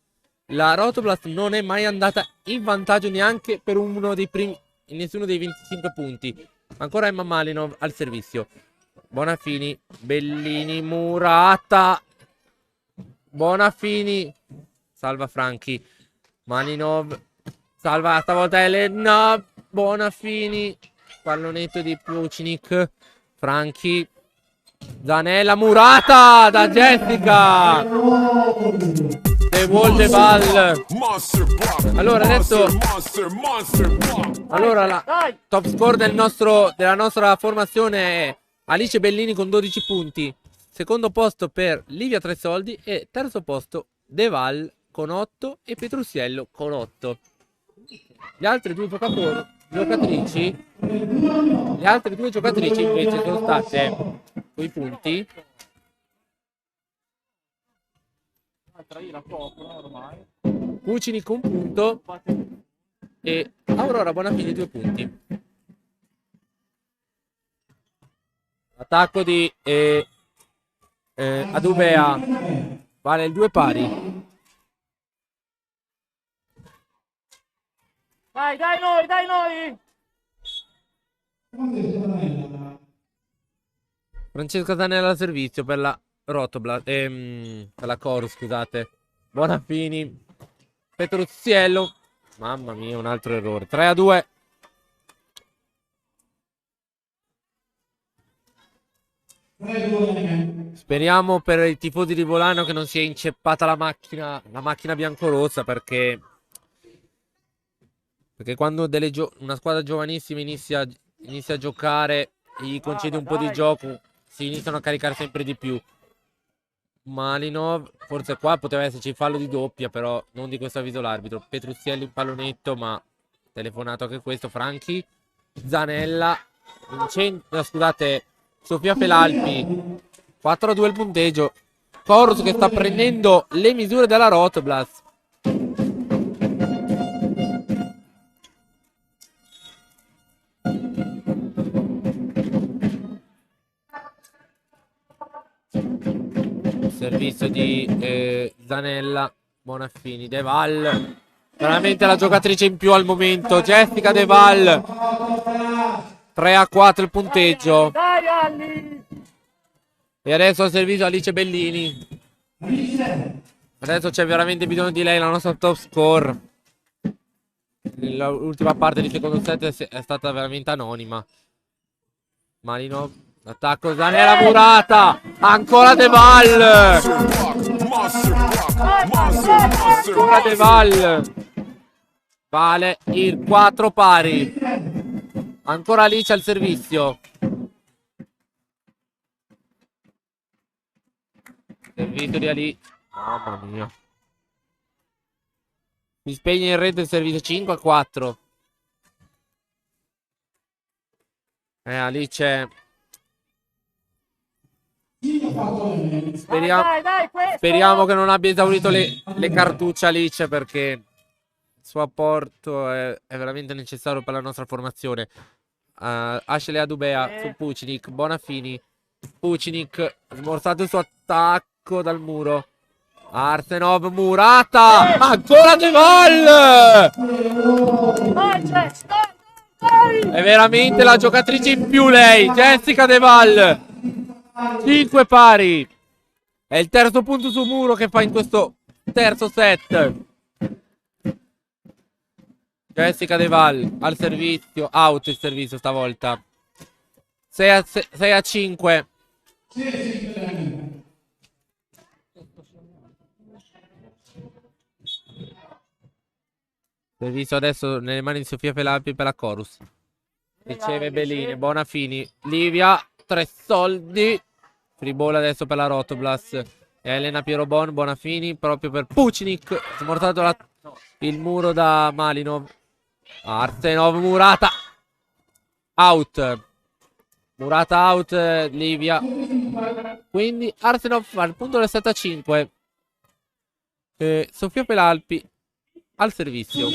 la Rotoblast non è mai andata in vantaggio neanche per uno dei primi, in nessuno dei 25 punti. Ancora Emma Malinov al servizio. Bonafini, Bellini, Murata, Bonafini, salva Franchi, Malinov, salva stavolta Elena, Bonafini, pallonetto di Pucinic, Franchi, Zanella, Murata da Jessica, De Voldeval. Allora adesso, allora la top score della nostra formazione è Alice Bellini con 12 punti, secondo posto per Livia Tresoldi e terzo posto Deval con 8 e Petrusiello con 8. Le altre due giocatrici invece sono state coi punti Cucini con un punto e Aurora Bonafini 2 punti. Attacco di Adubea vale il 2 pari. Dai noi! Francesca Zanella al servizio per la Rotoblast, per la Chorus, scusate. Bonafini, Petruziello, mamma mia, un altro errore. 3-2. Speriamo per i tifosi di Volano che non sia inceppata la macchina biancorossa, perché quando una squadra giovanissima inizia a giocare, gli concede un po' di gioco, si iniziano a caricare sempre di più. Malinov, forse qua poteva esserci il fallo di doppia, però non di questo avviso l'arbitro. Petruzielli in pallonetto, ma telefonato anche questo. Franchi, Zanella, scusate, Sofia Felalpi. 4-2 il punteggio. Chorus che sta prendendo le misure della Rotoblast. Servizio di Zanella, Bonafini, Deval, veramente la giocatrice in più al momento, Jessica Deval. 3-4 il punteggio. Dai Ali! E adesso al servizio Alice Bellini. Adesso c'è veramente bisogno di lei, la nostra top score. L'ultima parte di secondo set è stata veramente anonima. Malinov, attacco, Zanella, Murata, ancora Deval. Ancora Deval. Vale il 4 pari. Ancora Alice al servizio. Servizio di Ali. Mamma mia. Mi spegne in rete il servizio. 5-4. Alice. Dai, questo! Speriamo che non abbia esaurito le cartucce Alice, perché il suo apporto è veramente necessario per la nostra formazione. Ashley Adubea su Pucinic. Bonafini. Pucinic smorzato il suo attacco dal muro. Arsenov, Murata. Ancora De Val. È veramente la giocatrice in più lei, Jessica De Val. 5 pari. È il terzo punto su muro che fa in questo terzo set. Jessica De Val al servizio. Out il servizio stavolta. 6 a 5. Servizio adesso nelle mani di Sofia Pelalpi per la Chorus. Riceve Bellini. Bonafini. Livia. 3 soldi. Free ball adesso per la Rotoblas. Elena Pierobon. Bonafini proprio per Pucinic. Smortato il muro da Malinov. Arsenov, Murata. Out. Murata out. Livia. Quindi Arsenov fa il punto del 7 a 5. Sofia Pelalpi al servizio.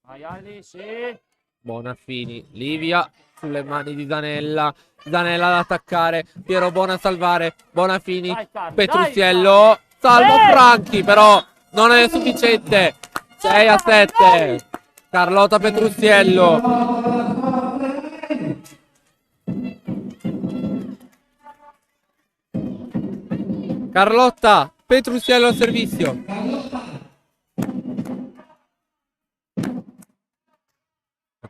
Vai Ali, sì. Bonafini, Livia sulle mani di Zanella. Zanella ad attaccare. Piero Bona a salvare. Bonafini, Dai, Carlo, Petruziello. Salvo Franchi, però non è sufficiente. 6 a 7. Carlotta Petruziello. Carlotta Petruziello al servizio.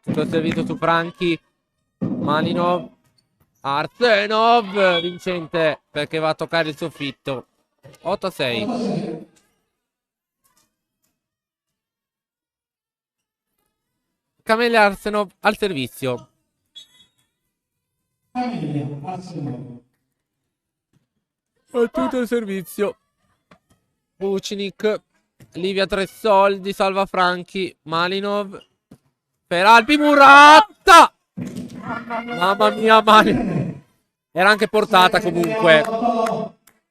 Tutto il servizio su Franchi. Malinov. Arsenov. Vincente perché va a toccare il soffitto. 8 a 6. Camelia Arsenov al servizio. È tutto il servizio. Pucinic. Livia 3 soldi. Salva Franchi. Malinov. Per Alpi Murata. Mamma mia, Malinov. Era anche portata comunque.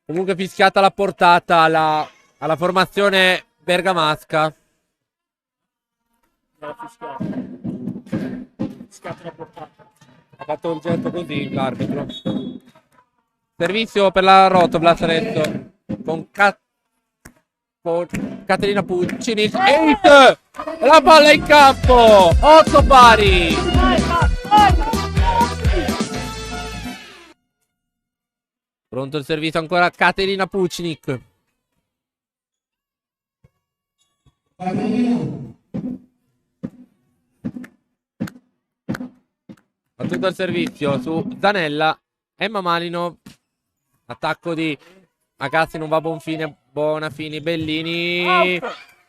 Comunque fischiata la portata alla formazione bergamasca. Fischiata la portata. Ha fatto un gesto così l'arbitro. Servizio per la Rotoblas adesso. Con Caterina Puccini. Ace! La palla in campo. 8 pari. Pronto il servizio ancora Caterina Pucinic. Battuto il servizio su Zanella. Emma Malino. Attacco di Agazzi, non va a buon fine. Bonafini, Bellini.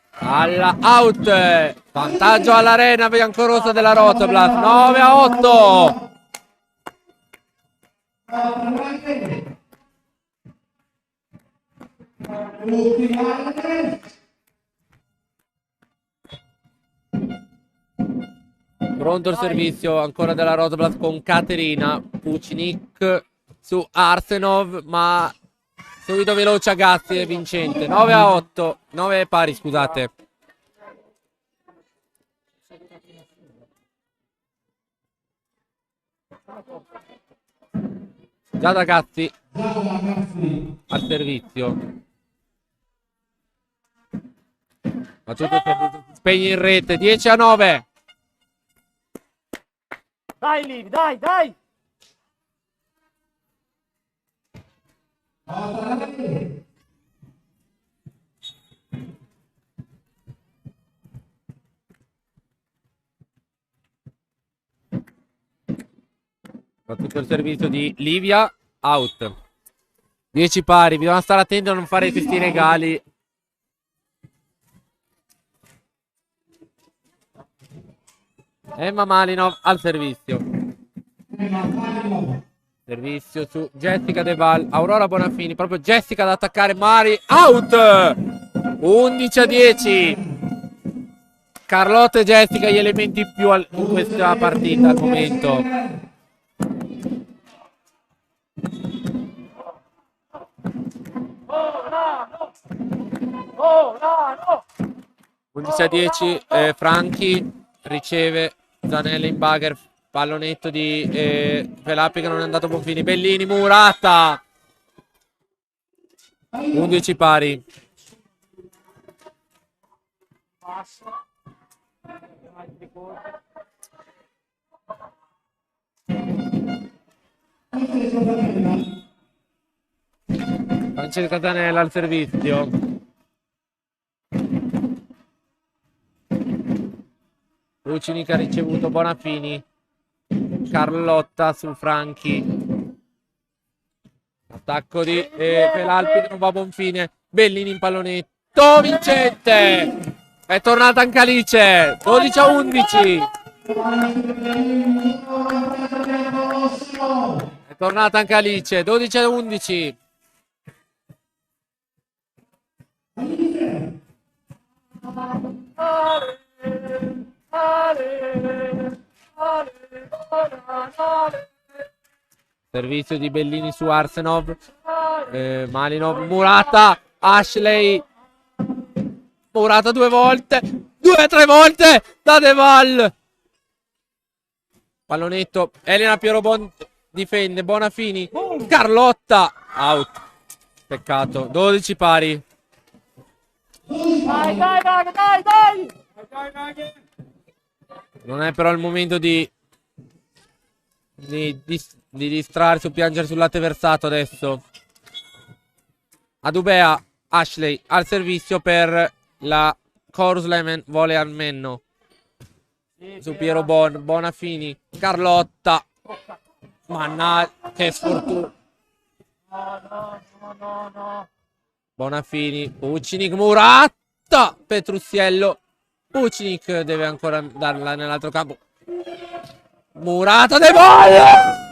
Alla out. Vantaggio all'arena biancorossa della Rotoblas. 9 a 8. Pronto il servizio ancora della Rotoblas con Caterina Pucinic su Arsenov, ma subito veloce Agazzi e vincente. 9 a 8. 9 pari, scusate. Già ragazzi al servizio. Ma tutto il servizio si spegne in rete. 10 a 9. Dai Liv, dai! Fa tutto il servizio di Livia, out. 10 pari, bisogna stare attenti a non fare questi regali. Emma Malinov al servizio. Servizio su Jessica De Val. Aurora Bonafini. Proprio Jessica ad attaccare. Mari. Out. 11 a 10. Carlotta e Jessica gli elementi in più in questa partita al momento. Oh, no! 11-10, Franchi riceve Zanella in bugger, pallonetto di Felappi che non è andato a buon fine. Bellini, Murata. 11 pari. Passa. Altri colpi. Francesca Zanella al servizio. Lucini ha ricevuto Bonafini. Carlotta su Franchi. Attacco di Felalpi che non va a buon fine. Bellini in pallonetto. Vincente. È tornata anche Alice. 12-11. È tornata anche Alice. 12-11. Servizio di Bellini su Arsenov. Malinov, Murata, Ashley. Murata 2 volte. 2-3 volte da Deval. Pallonetto. Elena Pierobon difende. Bonafini. Carlotta. Out. Peccato. 12 pari. Dai! Non è però il momento di distrarsi o piangere sul latte versato adesso. Adubea, Ashley al servizio per la Chorus Lemon, vole al menno. Su Piero Bonafini, Carlotta. Mannaggia, che sfortuna. No. Bonafini, Pucinic, Murata, Petrussiello. Pucinic deve ancora darla nell'altro campo. Murata De Valle!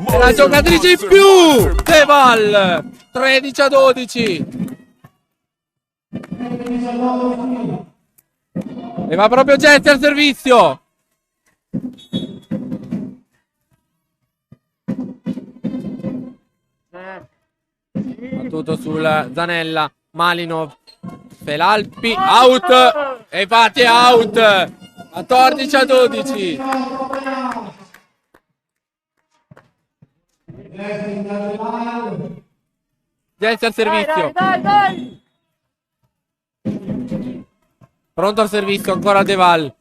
È la giocatrice in più! De Valle! 13-12. E va proprio Jesse al servizio. Battuto sul Zanella. Malinov. Felalpi. Out. E infatti è out. 14-12. Jesse al servizio. Dai! Pronto al servizio, ancora Deval.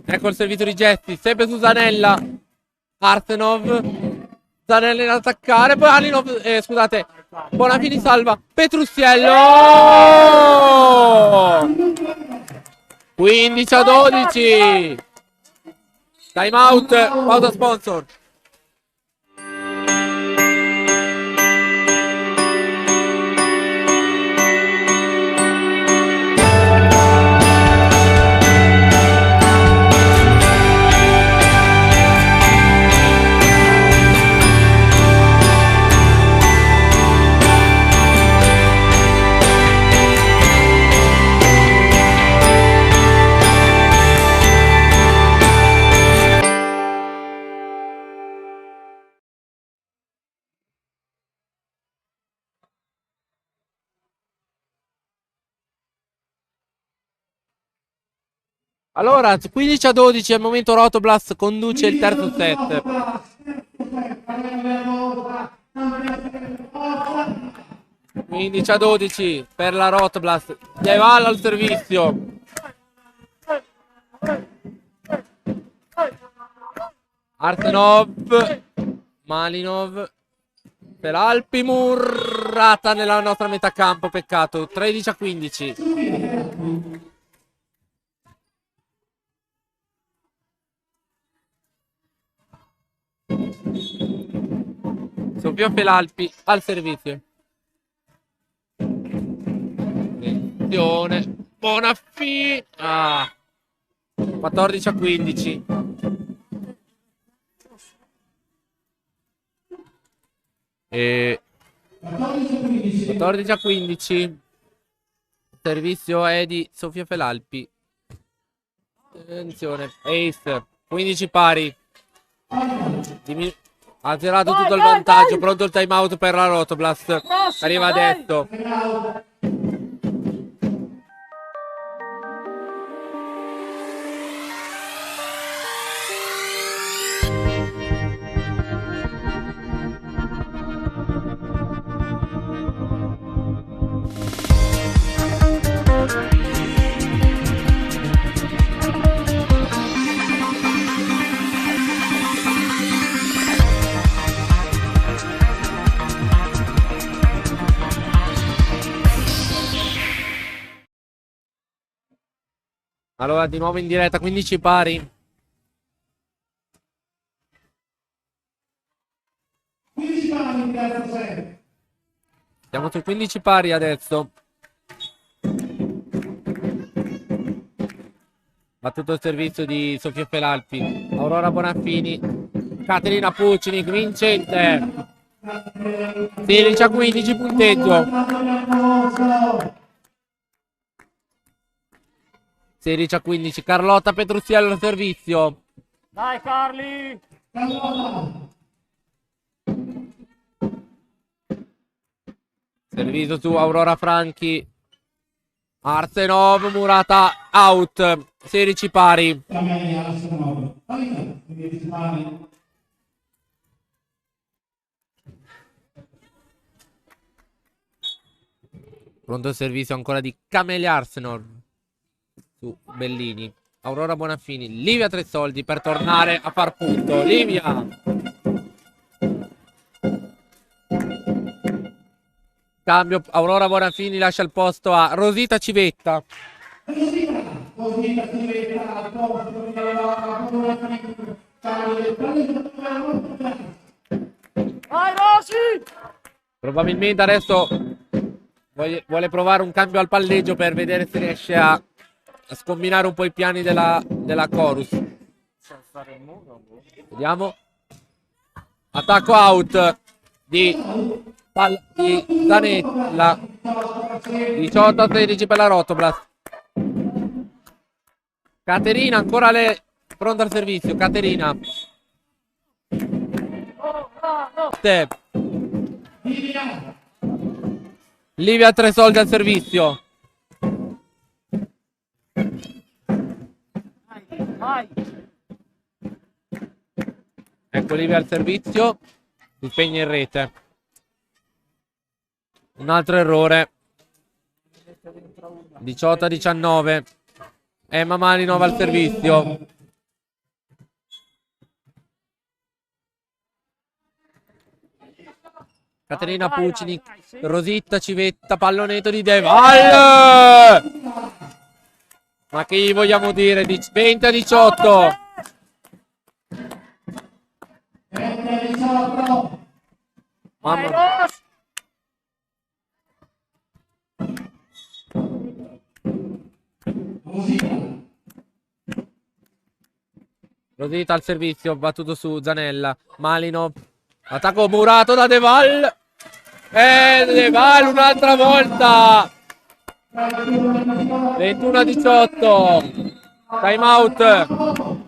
Ecco il servizio di Jesse, sempre su Zanella. Arsenov. Zanella in attaccare, poi Alinov, scusate, Bonafini salva. Petrussiello. 15-12. Time out, pausa sponsor. Allora, 15-12 al momento Rotoblast conduce il terzo set. 15-12 per la Rotoblast. Deval al servizio. Arsenov. Malinov. Felalpi, Murata nella nostra metà campo. Peccato. 13-15. Sofia Felalpi al servizio. Attenzione. Bonafini. 14-15. E 14-15. Servizio è di Sofia Felalpi. Attenzione. Ace. 15 pari. Ha zerato tutto il vantaggio. Pronto il time out per la Rotoblast. Arriva adesso. Allora, di nuovo in diretta, 15 pari. 15 pari in terzo set. Siamo su 15 pari adesso. Battuto il servizio di Sofia Felalpi. Aurora Bonaffini. Caterina Puccini, vincente. 16 a 15 punteggio. 16 a 15. Carlotta Petruziello al servizio. Dai Carli! Servizio su Aurora Franchi. Arsenov, Murata, out. 16 pari. Pronto il servizio ancora di Camelia Arsenov su Bellini. Aurora Bonaffini. Livia Tresoldi per tornare a far punto. Livia. Cambio. Aurora Bonaffini lascia il posto a Rosita Civetta. Vai Rossi! Probabilmente adesso vuole provare un cambio al palleggio per vedere se riesce a scombinare un po' i piani della Chorus. Vediamo. Attacco out di Zanella. 18 a 13 per la Rotoblast. Caterina ancora pronta al servizio. Caterina. Step. Livia Tresoldi al servizio. Vai! Ecco Livia al servizio. Si spegne in rete. Un altro errore. 18 a 19. Emma Malinova al servizio. Caterina Puccini. Rosita Civetta. Pallonetto di Deval. Ma che gli vogliamo dire? 20 a 18. 20 a 18. Vai Mamma. Rossi! Rosita al servizio, battuto su Zanella. Malinov. Attacco murato da Deval. Deval un'altra volta. 21 a 18. Time out.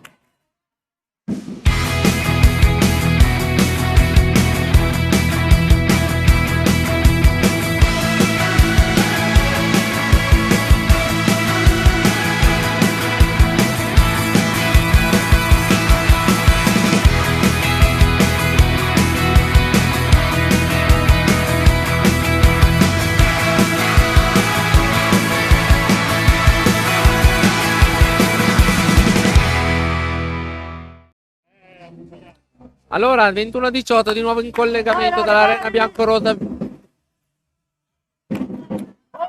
Allora, 21 a 18, di nuovo in collegamento dall'arena biancorosa.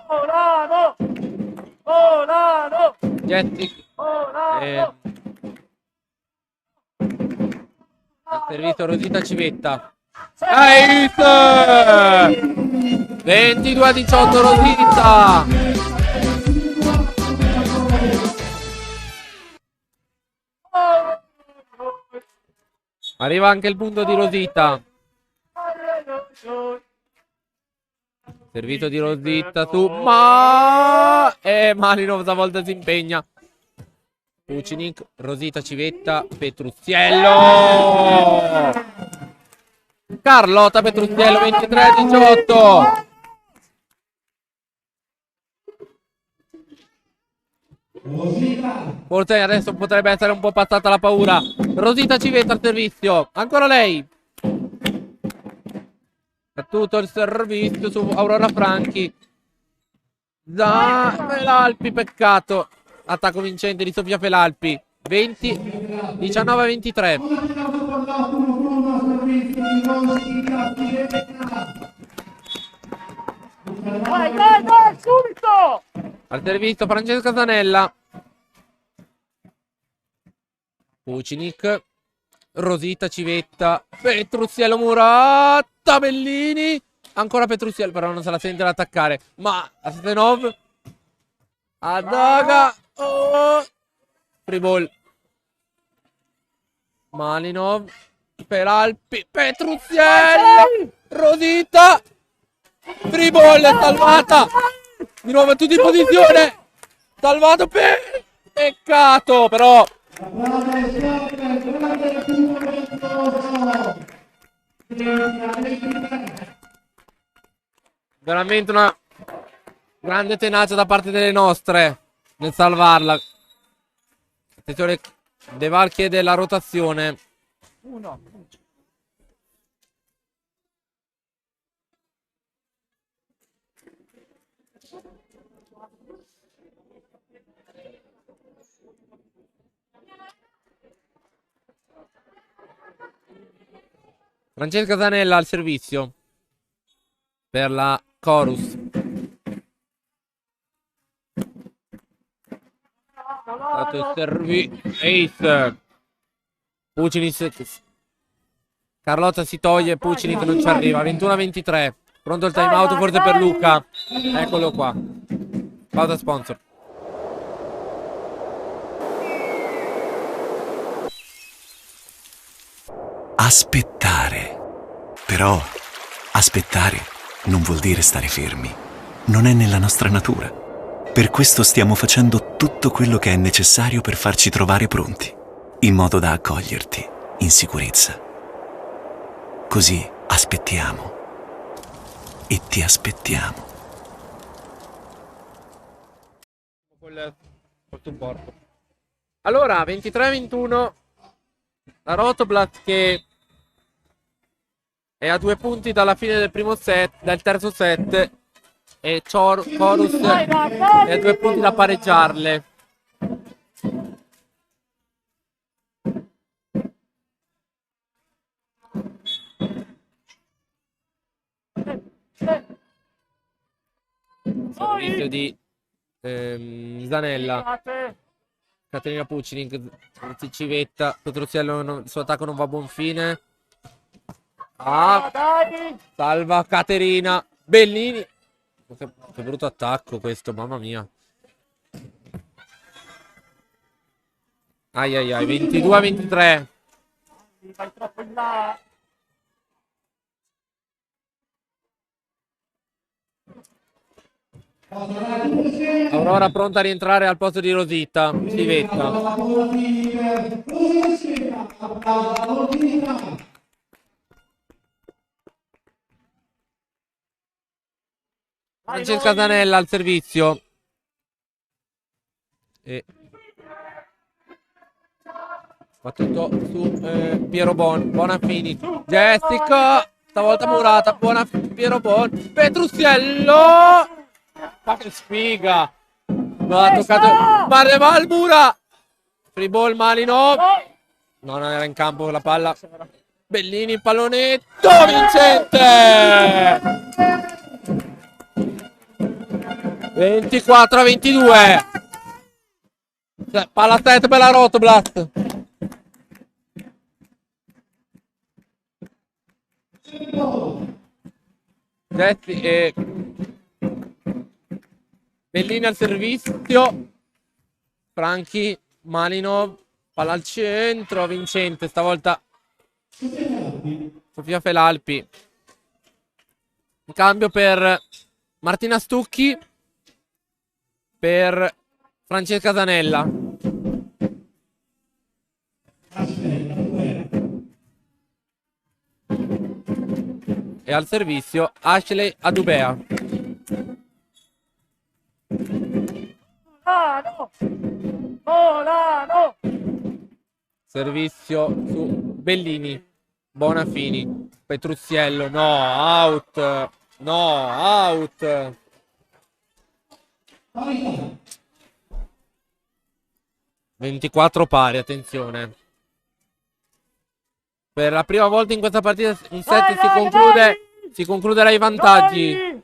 Volano! Volano! Jessica. Volano! Al servizio Rosita Civetta. Ace! 22 a 18 Rosita. Arriva anche il punto di Rosita. Servizio di Rosita su Malinov stavolta si impegna. Pucinic, Rosita, Civetta, Petruziello. Carlotta Petruziello 23-18. Forse adesso potrebbe essere un po' passata la paura. Rosita Civetta al servizio. Ancora lei. È tutto il servizio su Aurora Franchi. Da Felalpi, peccato. Attacco vincente di Sofia Felalpi. 19-23. Vai, subito! Al servizio Francesca Zanella. Pucinic, Rosita Civetta, Petruziello Muratta, Bellini. Ancora Petruziello, però non se la sente ad attaccare. Ma Astenov, Adaga, free ball. Malinov, Peralpi, Petruziello, Rosita, free ball, salvata. Di nuovo tutti in posizione. Salvato per... Peccato, però... Veramente una grande tenacia da parte delle nostre nel salvarla. Attenzione, Deval chiede la rotazione. Uno. Francesca Zanella al servizio per la Chorus. Stato il Ace. Pucinic. Carlotta si toglie, Pucinic non ci arriva. 21-23. Pronto il time out forse per Luca. Eccolo qua. Pausa sponsor. Aspettare. Però aspettare non vuol dire stare fermi. Non è nella nostra natura. Per questo stiamo facendo tutto quello che è necessario per farci trovare pronti, in modo da accoglierti in sicurezza. Così aspettiamo. E ti aspettiamo. Col supporto. Allora, 23-21. La Rotoblat che è a 2 punti dalla fine del primo set, del terzo set, e Chorus è a 2 punti da pareggiarle. Servizio di Zanella. Caterina Pucinic, Civetta, Petruziello, il suo attacco non va a buon fine. Salva Caterina, Bellini. Che brutto attacco questo, mamma mia. Ai ai ai, 22-23. Vai troppo in là. Aurora pronta a rientrare al posto di Rosita. Civetta. Francesca Zanella al servizio. E fa tutto su Piero Bonafini. Jessica. Stavolta Murata. Piero Petruziello. Ma che sfiga! Non ha toccato. Mardeval Mura. Free ball Malinov. No, non era in campo la palla. Bellini, pallonetto vincente. 24-22. Palla set per la Rotoblat. Getti e Bellini al servizio. Franchi, Malinov, palla al centro, vincente stavolta Sofia Felalpi. In cambio per Martina Stucchi per Francesca Zanella. E al servizio Ashley Adubea. Servizio su Bellini. Bonafini. Petruzziello. No, out. No, out. 24 pari, attenzione. Per la prima volta in questa partita un set si concluderà ai vantaggi.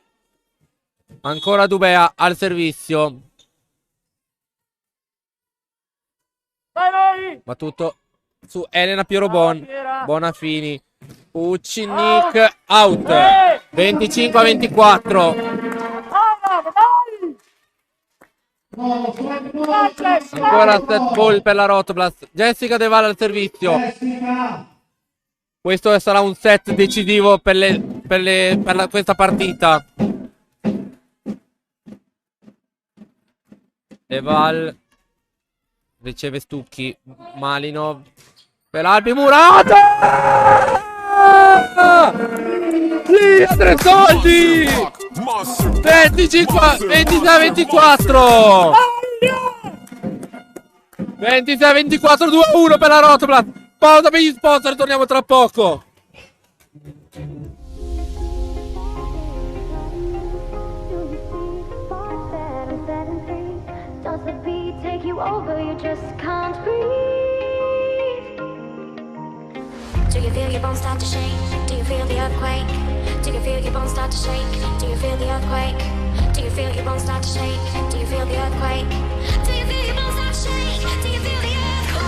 Ancora Dubea al servizio. Ma tutto su Elena Pierobon. Bonafini. Pucci Nick out. 25-24. Ancora set ball per la Rotoblast. Jessica De Valle al servizio. Questo sarà un set decisivo per questa partita. De Valle riceve Stucchi. Malinov per Albi Murata. Sì, a 3 soldi. 26-24. 26-24, 2-1 per la Rotoblast. Pausa per gli sponsor, torniamo tra poco. Does the beat take you over? You just can't breathe. Do you feel your bones start to shake? Do you feel the earthquake? Do you feel your bones start to shake? Do you feel the earthquake? Do you feel your bones start to shake? Do you feel the earthquake? Do you feel your bones start to shake? Do you feel the earthquake?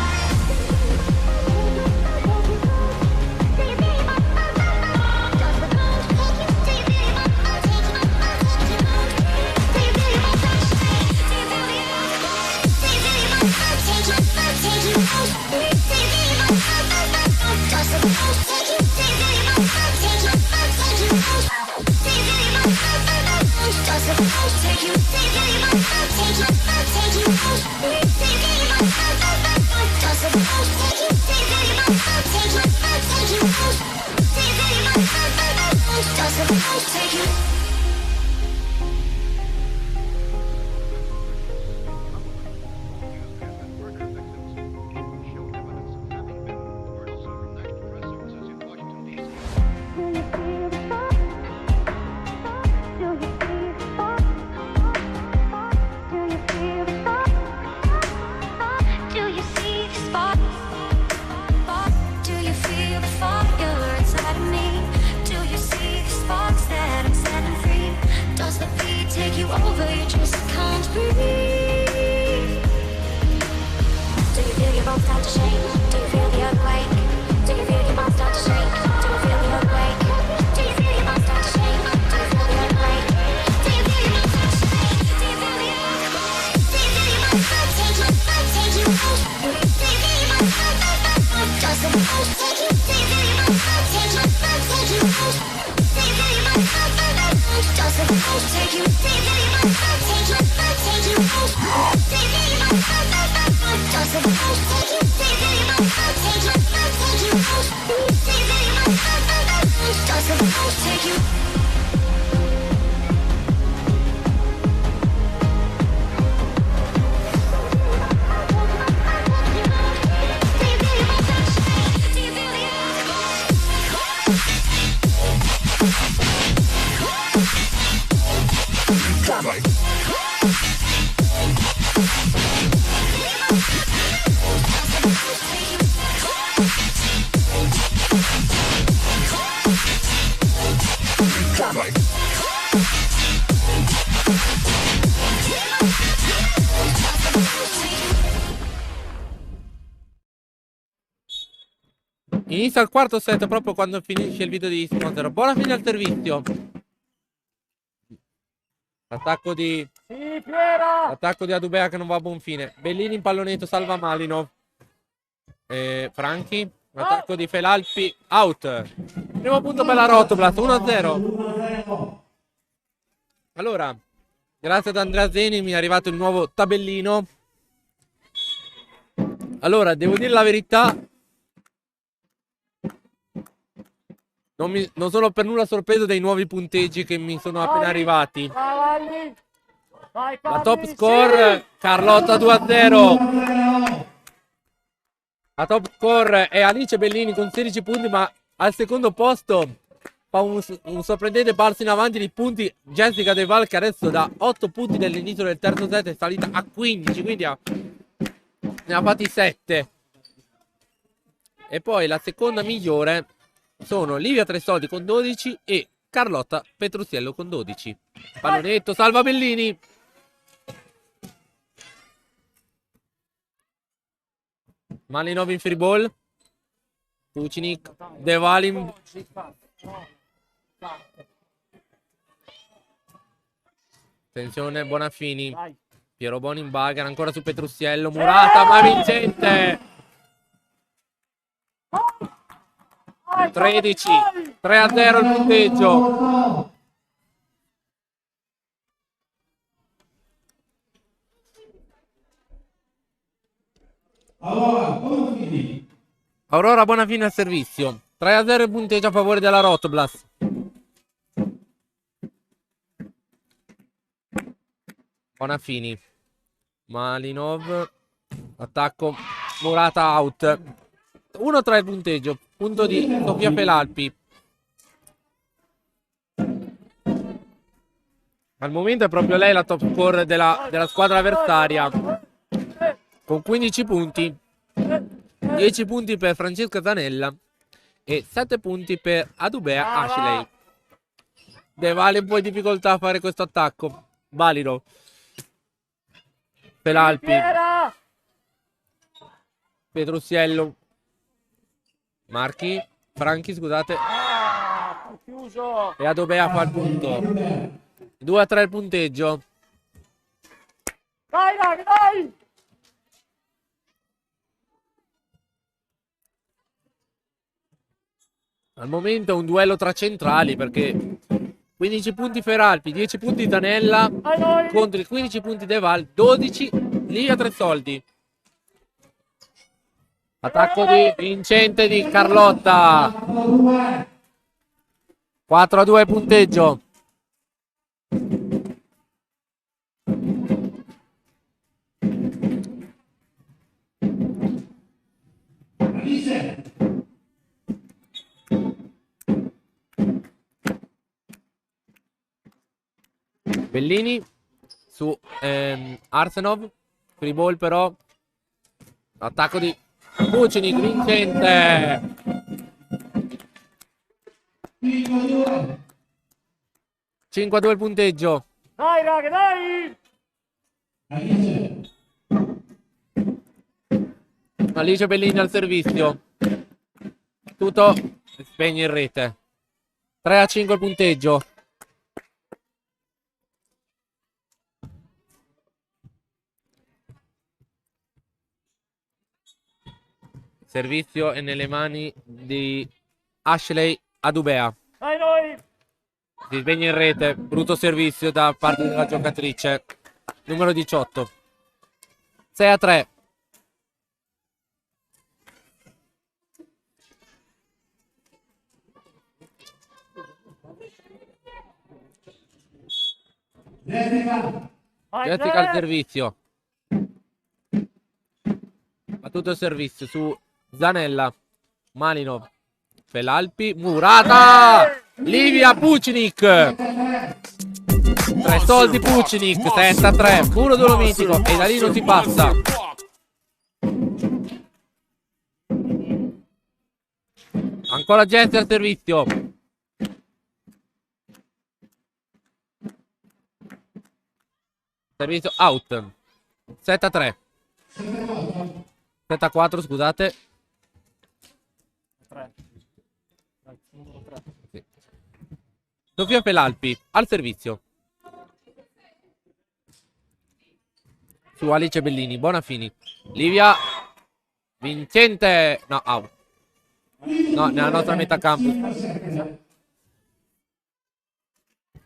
Inizia il quarto set proprio quando finisce il video di sponsor. Buona fine al servizio. L'attacco di Adubea che non va a buon fine. Bellini in pallonetto, salva Malinov. Franchi. L'attacco di Felalpi. Out. Primo punto per la Rotoblast. 1-0. Allora, grazie ad Andrea Zeni mi è arrivato il nuovo tabellino. Allora, devo dire la verità, non sono per nulla sorpreso dei nuovi punteggi che mi sono appena arrivati. La top score, Carlotta 2-0. La top score è Alice Bellini con 16 punti, ma al secondo posto fa un sorprendente balzo in avanti di punti Jessica De Val, che adesso da 8 punti dall'inizio del terzo set è salita a 15, quindi ne ha fatti 7. E poi la seconda migliore sono Livia Tresoldi con 12 e Carlotta Petrusiello con 12. Pallonetto, salva Bellini. Malinov in free ball. Pucinic, De Valin. Attenzione, Bonafini. Piero Boni in bagger, ancora su Petrusiello. Murata, ma vincente. 13, 3-0 il punteggio. Aurora Bonafini al servizio. 3-0 il punteggio a favore della Rotoblas. Bonafini. Malinov. Attacco. Murata out. 1-3 il punteggio. Punto di Sofia Felalpi. Al momento è proprio lei la top score della squadra avversaria. Con 15 punti. 10 punti per Francesca Zanella. E 7 punti per Adubea Ashley. De Vale un po' di difficoltà a fare questo attacco. Valido. Felalpi. Petrusiello. Marchi. Franchi, scusate. E Adobea fa il punto. 2-3 il punteggio. Dai! Al momento è un duello tra centrali, perché 15 punti Feralpi, 10 punti Zanella contro i 15 punti De Val, 12 Livia Tresoldi. Attacco di vincente di Carlotta. 4-2 punteggio. Bellini su Arsenov. Free ball però. Attacco di Pucinic, vincente. 5-2 il punteggio. Dai raga, dai! Alice Bellini al servizio. Tutto spegne in rete. 3-5 il punteggio. Servizio è nelle mani di Ashley Adubea. Dai noi! Si sveglia in rete. Brutto servizio da parte della giocatrice numero 18. 6-3. Jessica al servizio. Battuto il servizio su Zanella. Malinov. Felalpi. Murata. Livia Pucinic. 3 soldi Pucinic. 7-3. Muro dolomitico. E da lì non si passa. Ancora gente al servizio. Servizio out. 7-3. 7-4, scusate. 3. Numero 3. Sì. Sofia Felalpi al servizio. Su Alice Bellini. Bonafini. Livia. Vincente. No, out. No, nella nostra metà campo.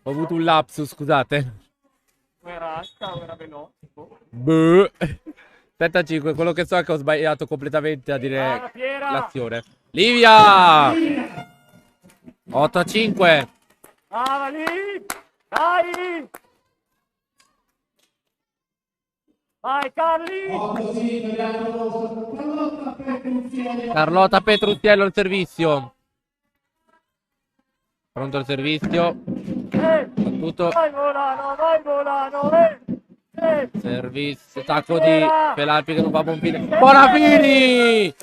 Ho avuto un lapsus, scusate. O era alta o era veloce. Boh. 7-5, quello che so è che ho sbagliato completamente a dire Brava, Piera! l'azione. Livia! 8-5. Brava lì! Dai! Vai Carli! 8-5, bianco-rosso. Carlotta Petruzziello. Carlotta Petruzziello al servizio. Pronto il servizio. Battuto. Vai Volano! Servizio. Tacco di Felalpi che non fa buon fine. Bonafini!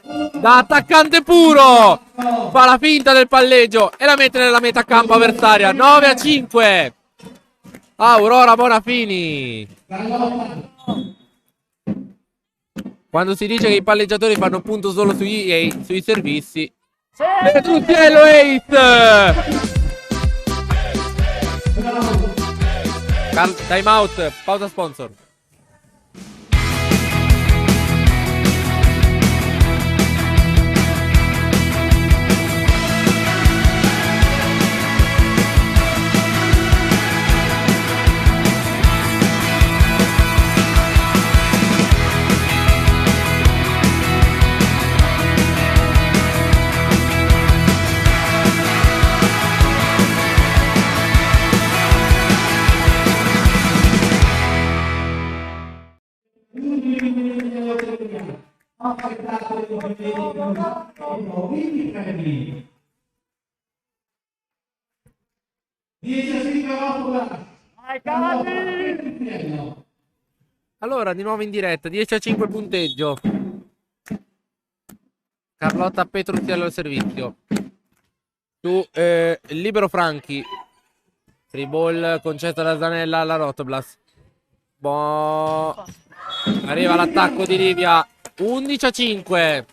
Da attaccante puro! Fa la finta del palleggio e la mette nella metà campo avversaria. 9-5. Aurora Bonafini. Quando si dice che i palleggiatori fanno punto solo sui servizi. Petruzziello ace! Time out, pausa sponsor. Allora, di nuovo in diretta, 10-5 punteggio. Carlotta Petruzziello al servizio. Su libero Franchi. Free ball concessa da Zanella alla Rotoblas. Arriva l'attacco di Livia. 11-5.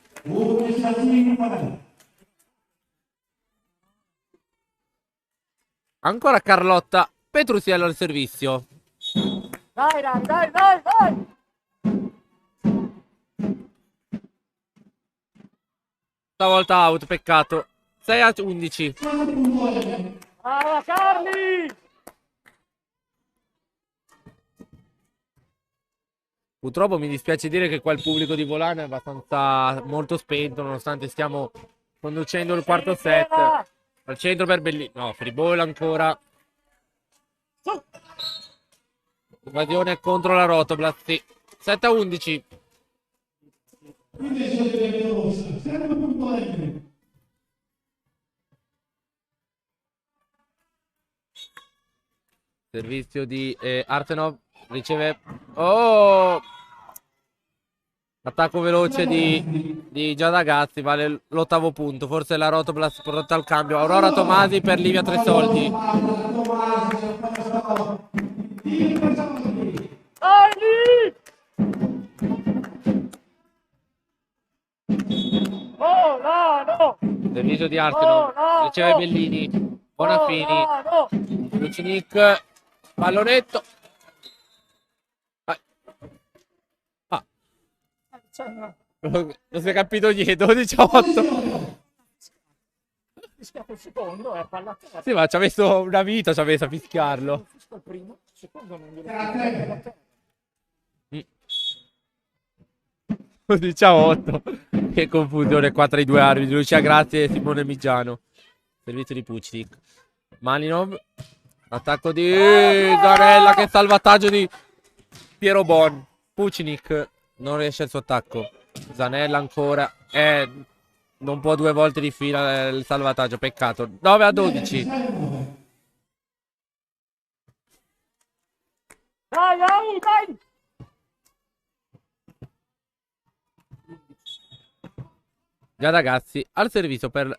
Ancora Carlotta Petruzziello al servizio. Dai! Stavolta out, peccato. 6-11. Brava Carli! Purtroppo mi dispiace dire che qua il pubblico di Volano è abbastanza molto spento, nonostante stiamo conducendo il quarto set. Al centro per Bellini. No, free ball ancora. Invasione contro la Rotoblas. Sì. 7-11. Servizio di Artenov. Riceve. Oh! Attacco veloce di Giadagazzi. Vale l'8º punto. Forse la Rotoblas pronta al cambio. Aurora Tomasi per Livia Tresoldi. Volano! Servizio di Artenov. Riceve Bellini. Bonafini. Lucinic. Pallonetto. Non si è capito niente. 12-8. Fischiato il secondo e palla a terra. Sì, ma ci ha messo una vita, ci ha messo a fischiarlo. Fischia il primo, il secondo non glielo 18. Che confusione qua tra i due arbitri. Lucia Grazie e Simone Migiano. Servizio di Pucnik. Malinov. Attacco di Zarella. Che salvataggio di Piero Bon. Pucnik non riesce al suo attacco. Zanella ancora. Non può due volte di fila il salvataggio. Peccato. 9-12. Dai! Già ragazzi, al servizio per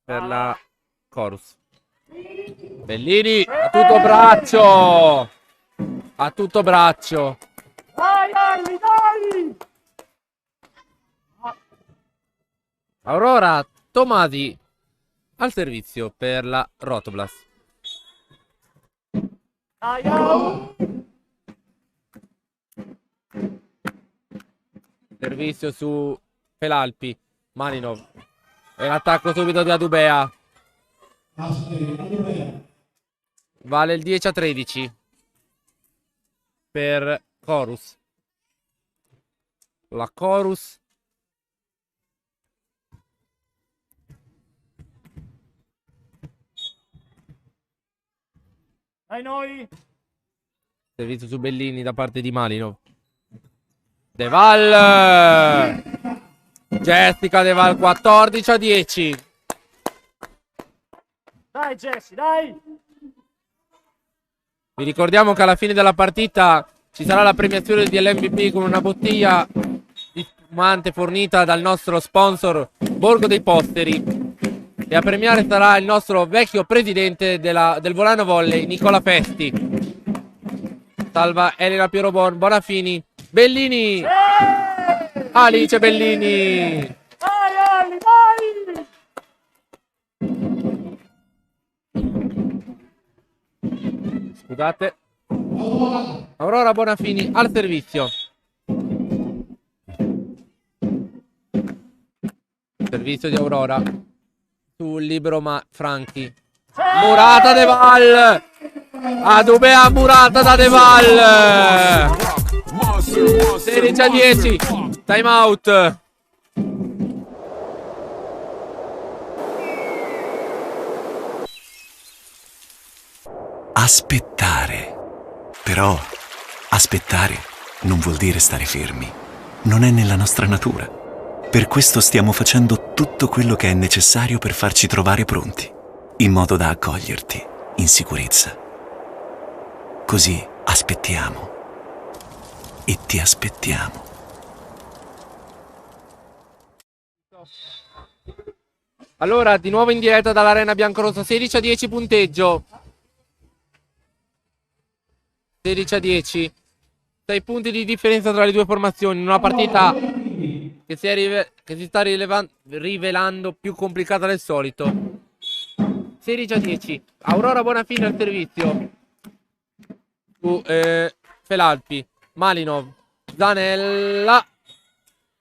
la Chorus. Bellini, a tutto braccio. A tutto braccio. Dai! Aurora Tomasi al servizio per la Rotoblas. Servizio su Felalpi. Malinov. E l'attacco subito di Adubea. Vale il 10-13 per Chorus. La Chorus. Dai noi! Servizio su Bellini da parte di Malinov. De Val. Jessica De Val 14-10. Dai Jesse, dai! Vi ricordiamo che alla fine della partita ci sarà la premiazione dell'MVP con una bottiglia di spumante fornita dal nostro sponsor Borgo dei Posteri. E a premiare sarà il nostro vecchio presidente del Volano Volley, Nicola Festi. Salva Elena Pierobon, Bonafini, Bellini, Alice Bellini. Vai Ali, vai! Scusate. Aurora Bonafini al servizio. Servizio di Aurora sul libero ma Franchi. Murata De Val. Adubea Murata da De Val. 16-10. Time out. Aspettare. Però aspettare non vuol dire stare fermi. Non è nella nostra natura. Per questo stiamo facendo tutto quello che è necessario per farci trovare pronti, in modo da accoglierti in sicurezza. Così aspettiamo. E ti aspettiamo. Allora, di nuovo in diretta dall'Arena Biancorossa, 16-10 punteggio. 16-10. 6 punti di differenza tra le due formazioni. In una partita che si sta rivelando più complicata del solito. 16-10. Aurora Bonafini al servizio. Su Felalpi. Malinov. Zanella.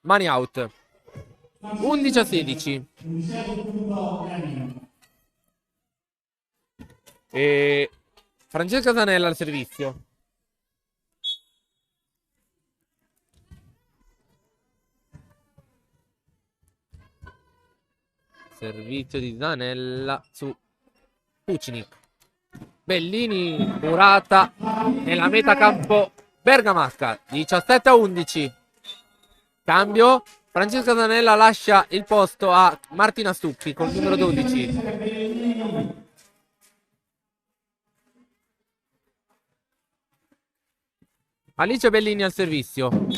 Mani out. 11-16. E Francesca Zanella al servizio. Servizio di Zanella su Pucinic. Bellini, Murata nella metacampo bergamasca. 17-11. Cambio. Francesca Zanella lascia il posto a Martina Stucchi col numero 12. Alice Bellini al servizio.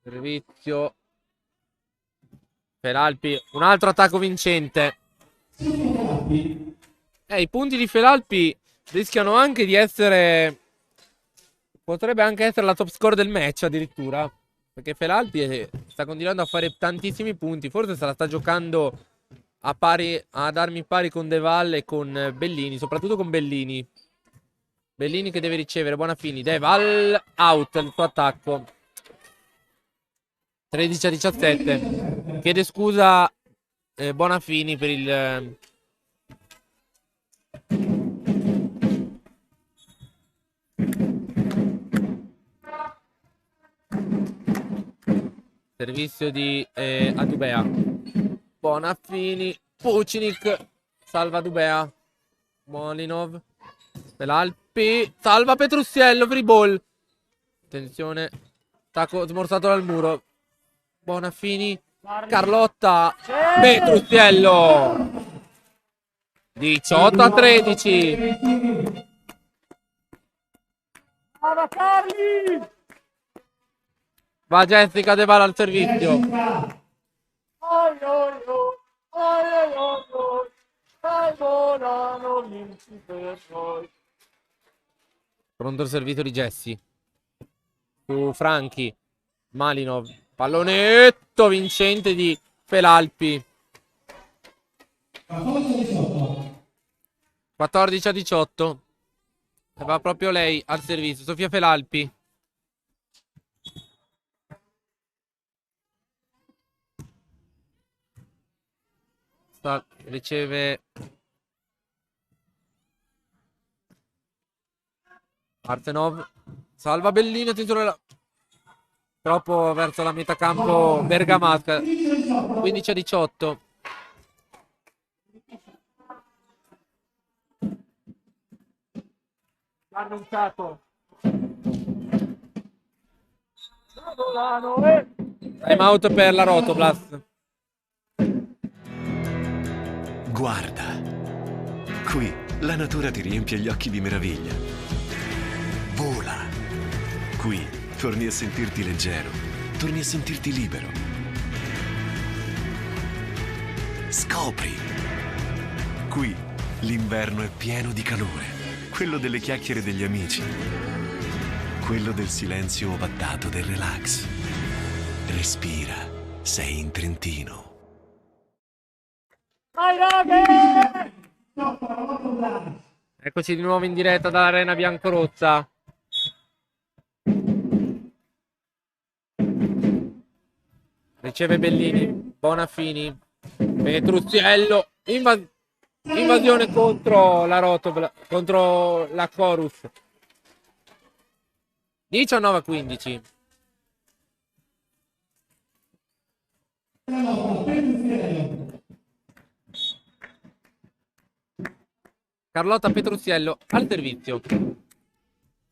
Servizio. Felalpi, un altro attacco vincente. I punti di Felalpi rischiano anche di essere... Potrebbe anche essere la top score del match addirittura. Perché Felalpi sta continuando a fare tantissimi punti. Forse se la sta giocando a pari, ad armi pari con De Val e con Bellini. Soprattutto con Bellini. Bellini che deve ricevere. Bonafini. De Val out il suo attacco. 13-17. Chiede scusa Bonafini per il... servizio di Adubea. Bonafini. Pucinic. Salva Adubea. Molinov. Felalpi. Salva Petrussiello. Free ball. Attenzione. Attacco smorzato dal muro. Bonafini. Carlotta. Petrussiello. 18-13. Brava Carli! Va Jessica De Val al servizio. Oi, oi, oi, oi, oi, oi, oi. Dai, volano vinci per noi. Pronto il servizio di Jessie. Su Franchi. Malinov. Pallonetto vincente di Felalpi. 14-18. E va proprio lei al servizio. Sofia Felalpi. Riceve Arsenov. Salva Bellini, attenzione troppo verso la metà campo bergamasca. 15-18. Annunciato. Time out per la Rotoblast. Guarda. Qui la natura ti riempie gli occhi di meraviglia. Vola. Qui torni a sentirti leggero, torni a sentirti libero. Scopri. Qui l'inverno è pieno di calore, quello delle chiacchiere degli amici, quello del silenzio ovattato del relax. Respira, sei in Trentino. Vai ragazzi! Eccoci di nuovo in diretta dall'Arena Biancorossa. Riceve Bellini, Bonafini, Petrucciello, invasione contro la contro la Chorus. 19-15. Carlotta Petrucciello al servizio.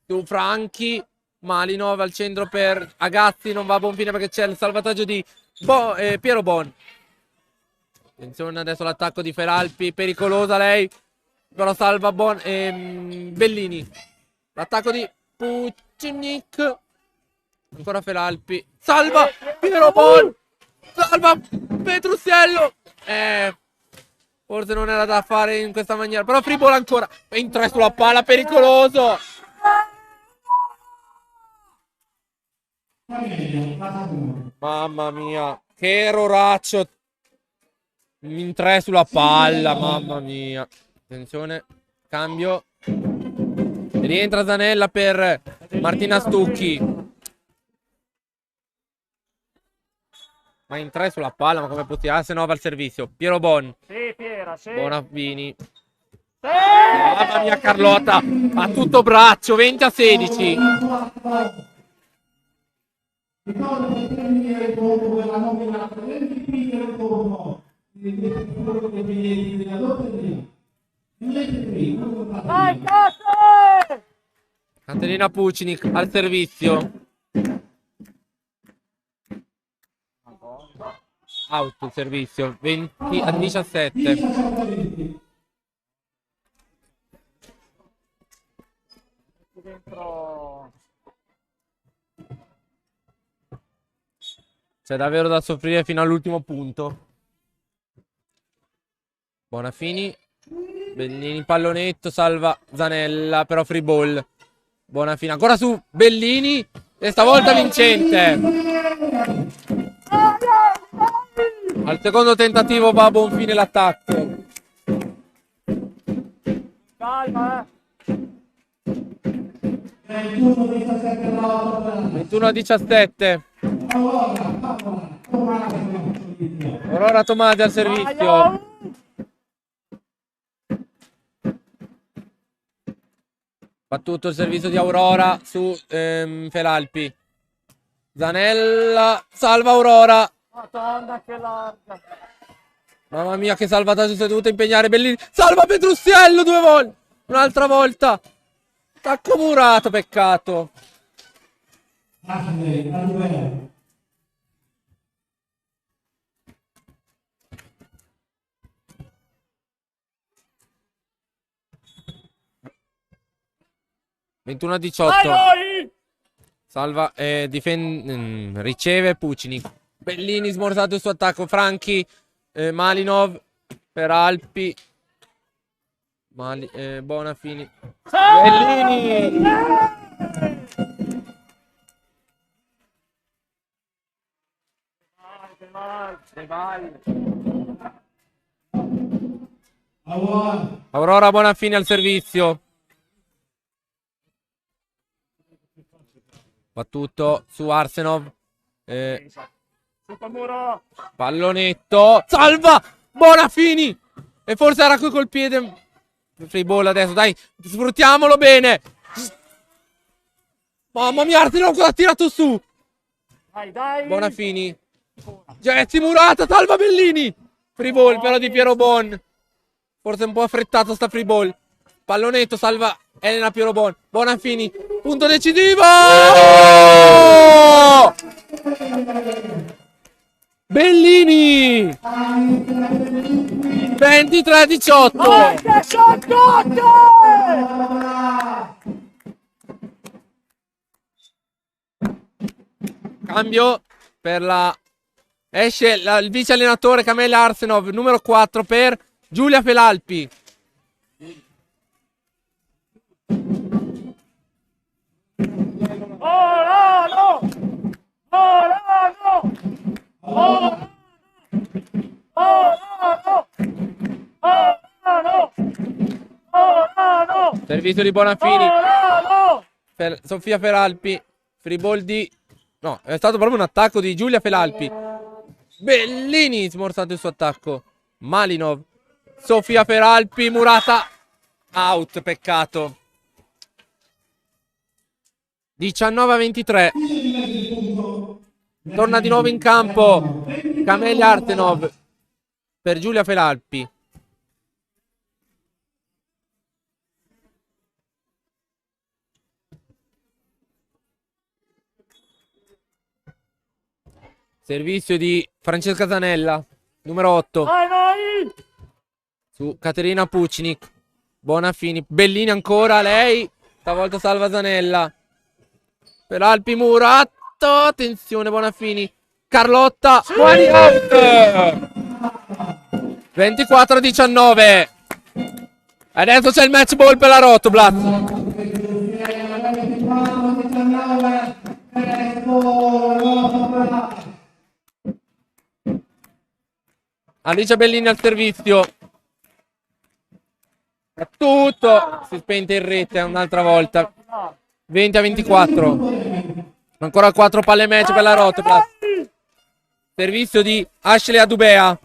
Su Franchi, Malinov al centro per Agazzi, non va a buon fine perché c'è il salvataggio di Piero Bon. Attenzione adesso l'attacco di Feralpi, pericolosa lei, però salva Bellini. L'attacco di Pucinic, ancora Feralpi, salva Piero Bon, salva Petrucciello. Forse non era da fare in questa maniera, però Fribol ancora in 3 sulla palla, pericoloso. Mamma mia, che erroraccio. In 3 sulla palla, mamma mia. Attenzione, cambio. Rientra Zanella per Martina Stucchi. Ma in 3 sulla palla, ma come può tirarsi 9 al servizio? Piero Bon. Sì, Piera, sì. Bonafini. Sì! Mamma mia Carlotta, a tutto braccio, 20-16. Ricordo che terminare dopo quella nominata MVP del turno dei biglietti della lotteria. Vai, Casse! Caterina Pucinic al servizio. Out il servizio, 20-17. Dentro. C'è davvero da soffrire fino all'ultimo punto. Bonafini. Bellini, pallonetto, salva Zanella, però free ball. Bonafini, ancora su Bellini. E stavolta vincente. Al secondo tentativo va a buon fine l'attacco. Calma, 21-17. Aurora Tomasi al servizio. Battuto il servizio di Aurora su Felalpi. Zanella salva Aurora. Madonna che larga. Mamma mia che salvataggio, si è dovuto impegnare Bellini. Salva Petrucciello 2 volte. Un'altra volta. Tacco murato, peccato. 21-18. Vai! Salva, riceve Pucinic. Bellini smorzato il suo attacco. Franchi, Malinov, Feralpi, Bonafini. Bellini! Aurora Bonafini al servizio. Battuto su Arsenov. Super muro. Pallonetto. Salva! Bonafini. E forse era qui col piede. Free ball adesso, dai. Sfruttiamolo bene. Mamma mia, Arsenal cosa ha tirato su. Dai, dai. Bonafini. Jesse Murata, salva Bellini. Free ball però di Piero Bon. Forse un po' affrettato sta free ball. Pallonetto, salva Elena Piero Bon. Bonafini. Punto decisivo. Bellini. 23-18. Anche Sciaccotte! Cambio per la... Esce il vice allenatore Camilla Arsenov, numero 4 per Giulia Felalpi. Volano! Volano! Volano! Volano! Volano! Volano! Servizio di Bonafini. Volano! Sofia Felalpi. Free ball di... No, è stato proprio un attacco di Giulia Felalpi. Bellini smorzato il suo attacco. Malinov. Sofia Felalpi. Murata. Out, peccato. 19-23. Torna di nuovo in campo Camelia Artenov per Giulia Felalpi. Servizio di Francesca Zanella, numero 8. Vai, vai! Su Caterina Pucnik. Bonafini. Bellini ancora, lei. Stavolta salva Zanella. Per Alpi Murato. Attenzione Bonafini. Carlotta. Buoni out. 24-19. Adesso c'è il match ball per la Rotoblat. Alicia Bellini al servizio. Tutto. Si è spenta in rete un'altra volta. 20-24. Ancora 4 palle match per la Rotoblat. Servizio di Ashley Adubea.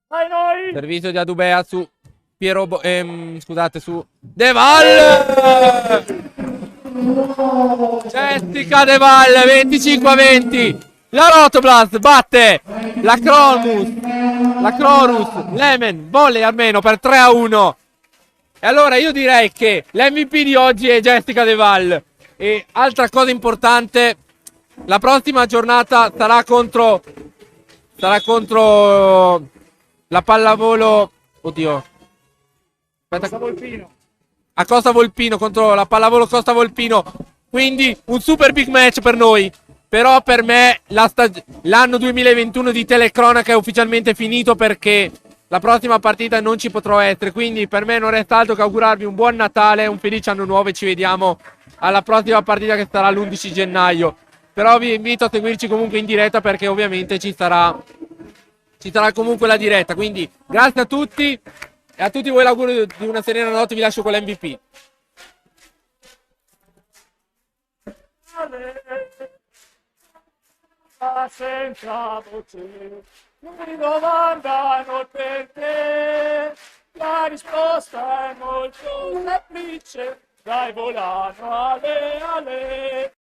Vai, noi! Servizio di Adubea su Piero scusate, su De Val. Jessica De Val 25-20. La Rotoblast batte la Crorus Lemen volley almeno per 3-1. E allora io direi che l'MVP di oggi è Jessica De Val. E altra cosa importante, la prossima giornata sarà contro la pallavolo. Oddio. Aspetta. A Costa Volpino contro la pallavolo Costa Volpino. Quindi un super big match per noi. Però per me l'anno 2021 di telecronaca è ufficialmente finito, perché la prossima partita non ci potrò essere. Quindi per me non resta altro che augurarvi un buon Natale, un felice anno nuovo e ci vediamo alla prossima partita che sarà l'11 gennaio. Però vi invito a seguirci comunque in diretta, perché ovviamente ci sarà comunque la diretta. Quindi grazie a tutti e a tutti voi l'augurio di una serena notte. Vi lascio con l'MVP. Senza voce, mi domandano perché, la risposta è molto semplice, dai volano, ale, ale.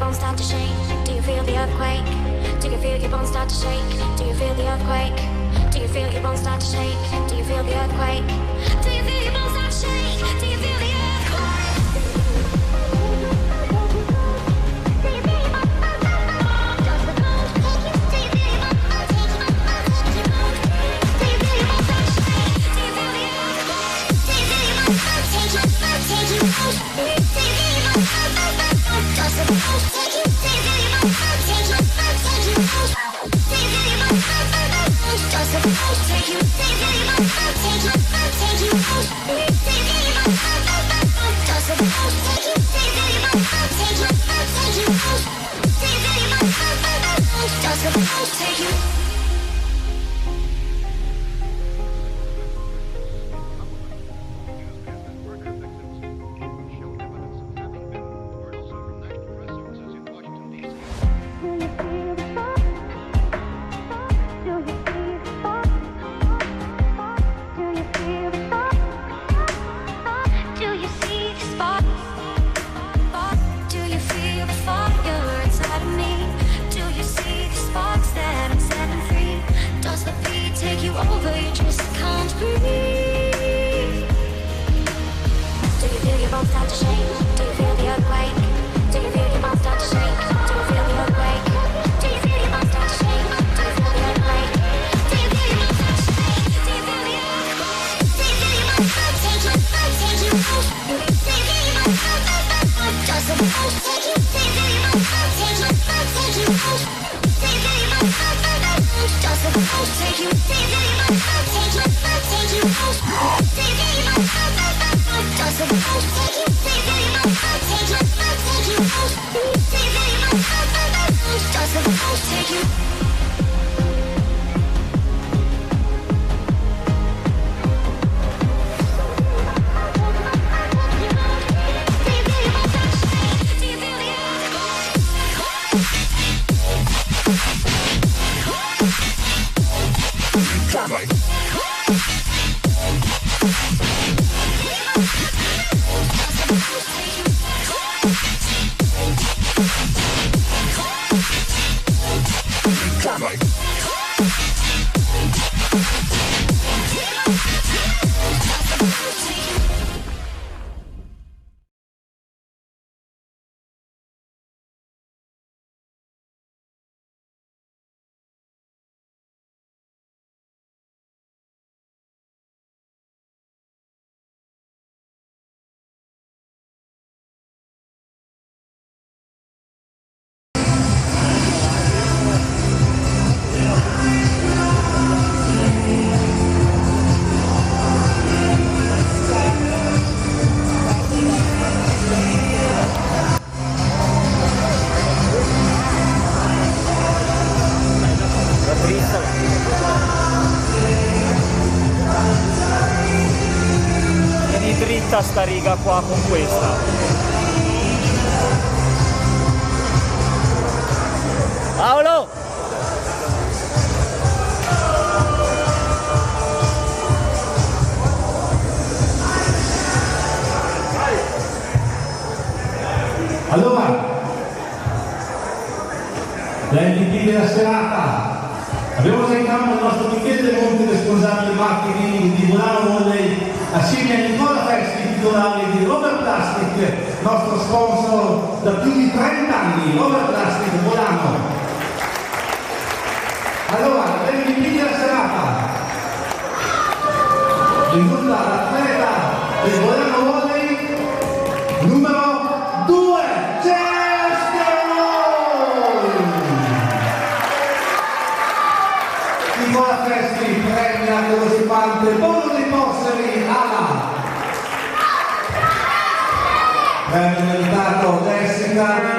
bones start to shake? Do you feel the earthquake? Do you feel your bones start to shake? Do you feel the earthquake? Do you feel your bones start to shake? Do you feel the earthquake? Do you feel your bones start to shake? Do you feel the earthquake? Sta riga qua con questa. Paolo! Allora, l'MVP della serata. Abbiamo già in campo il nostro Michele De Monte, responsabile marketing di Volano Volley, assieme a Nicola Festi, titolare di Rover Plastic, nostro sponsor da più di 30 anni, Rover Plastic Volano. Allora, l'MVP della serata risulta l'atleta del Volano Volley numero 2, Nicola Festi premia con lo stipante Bono dei Posseri alla premio meritato Jessica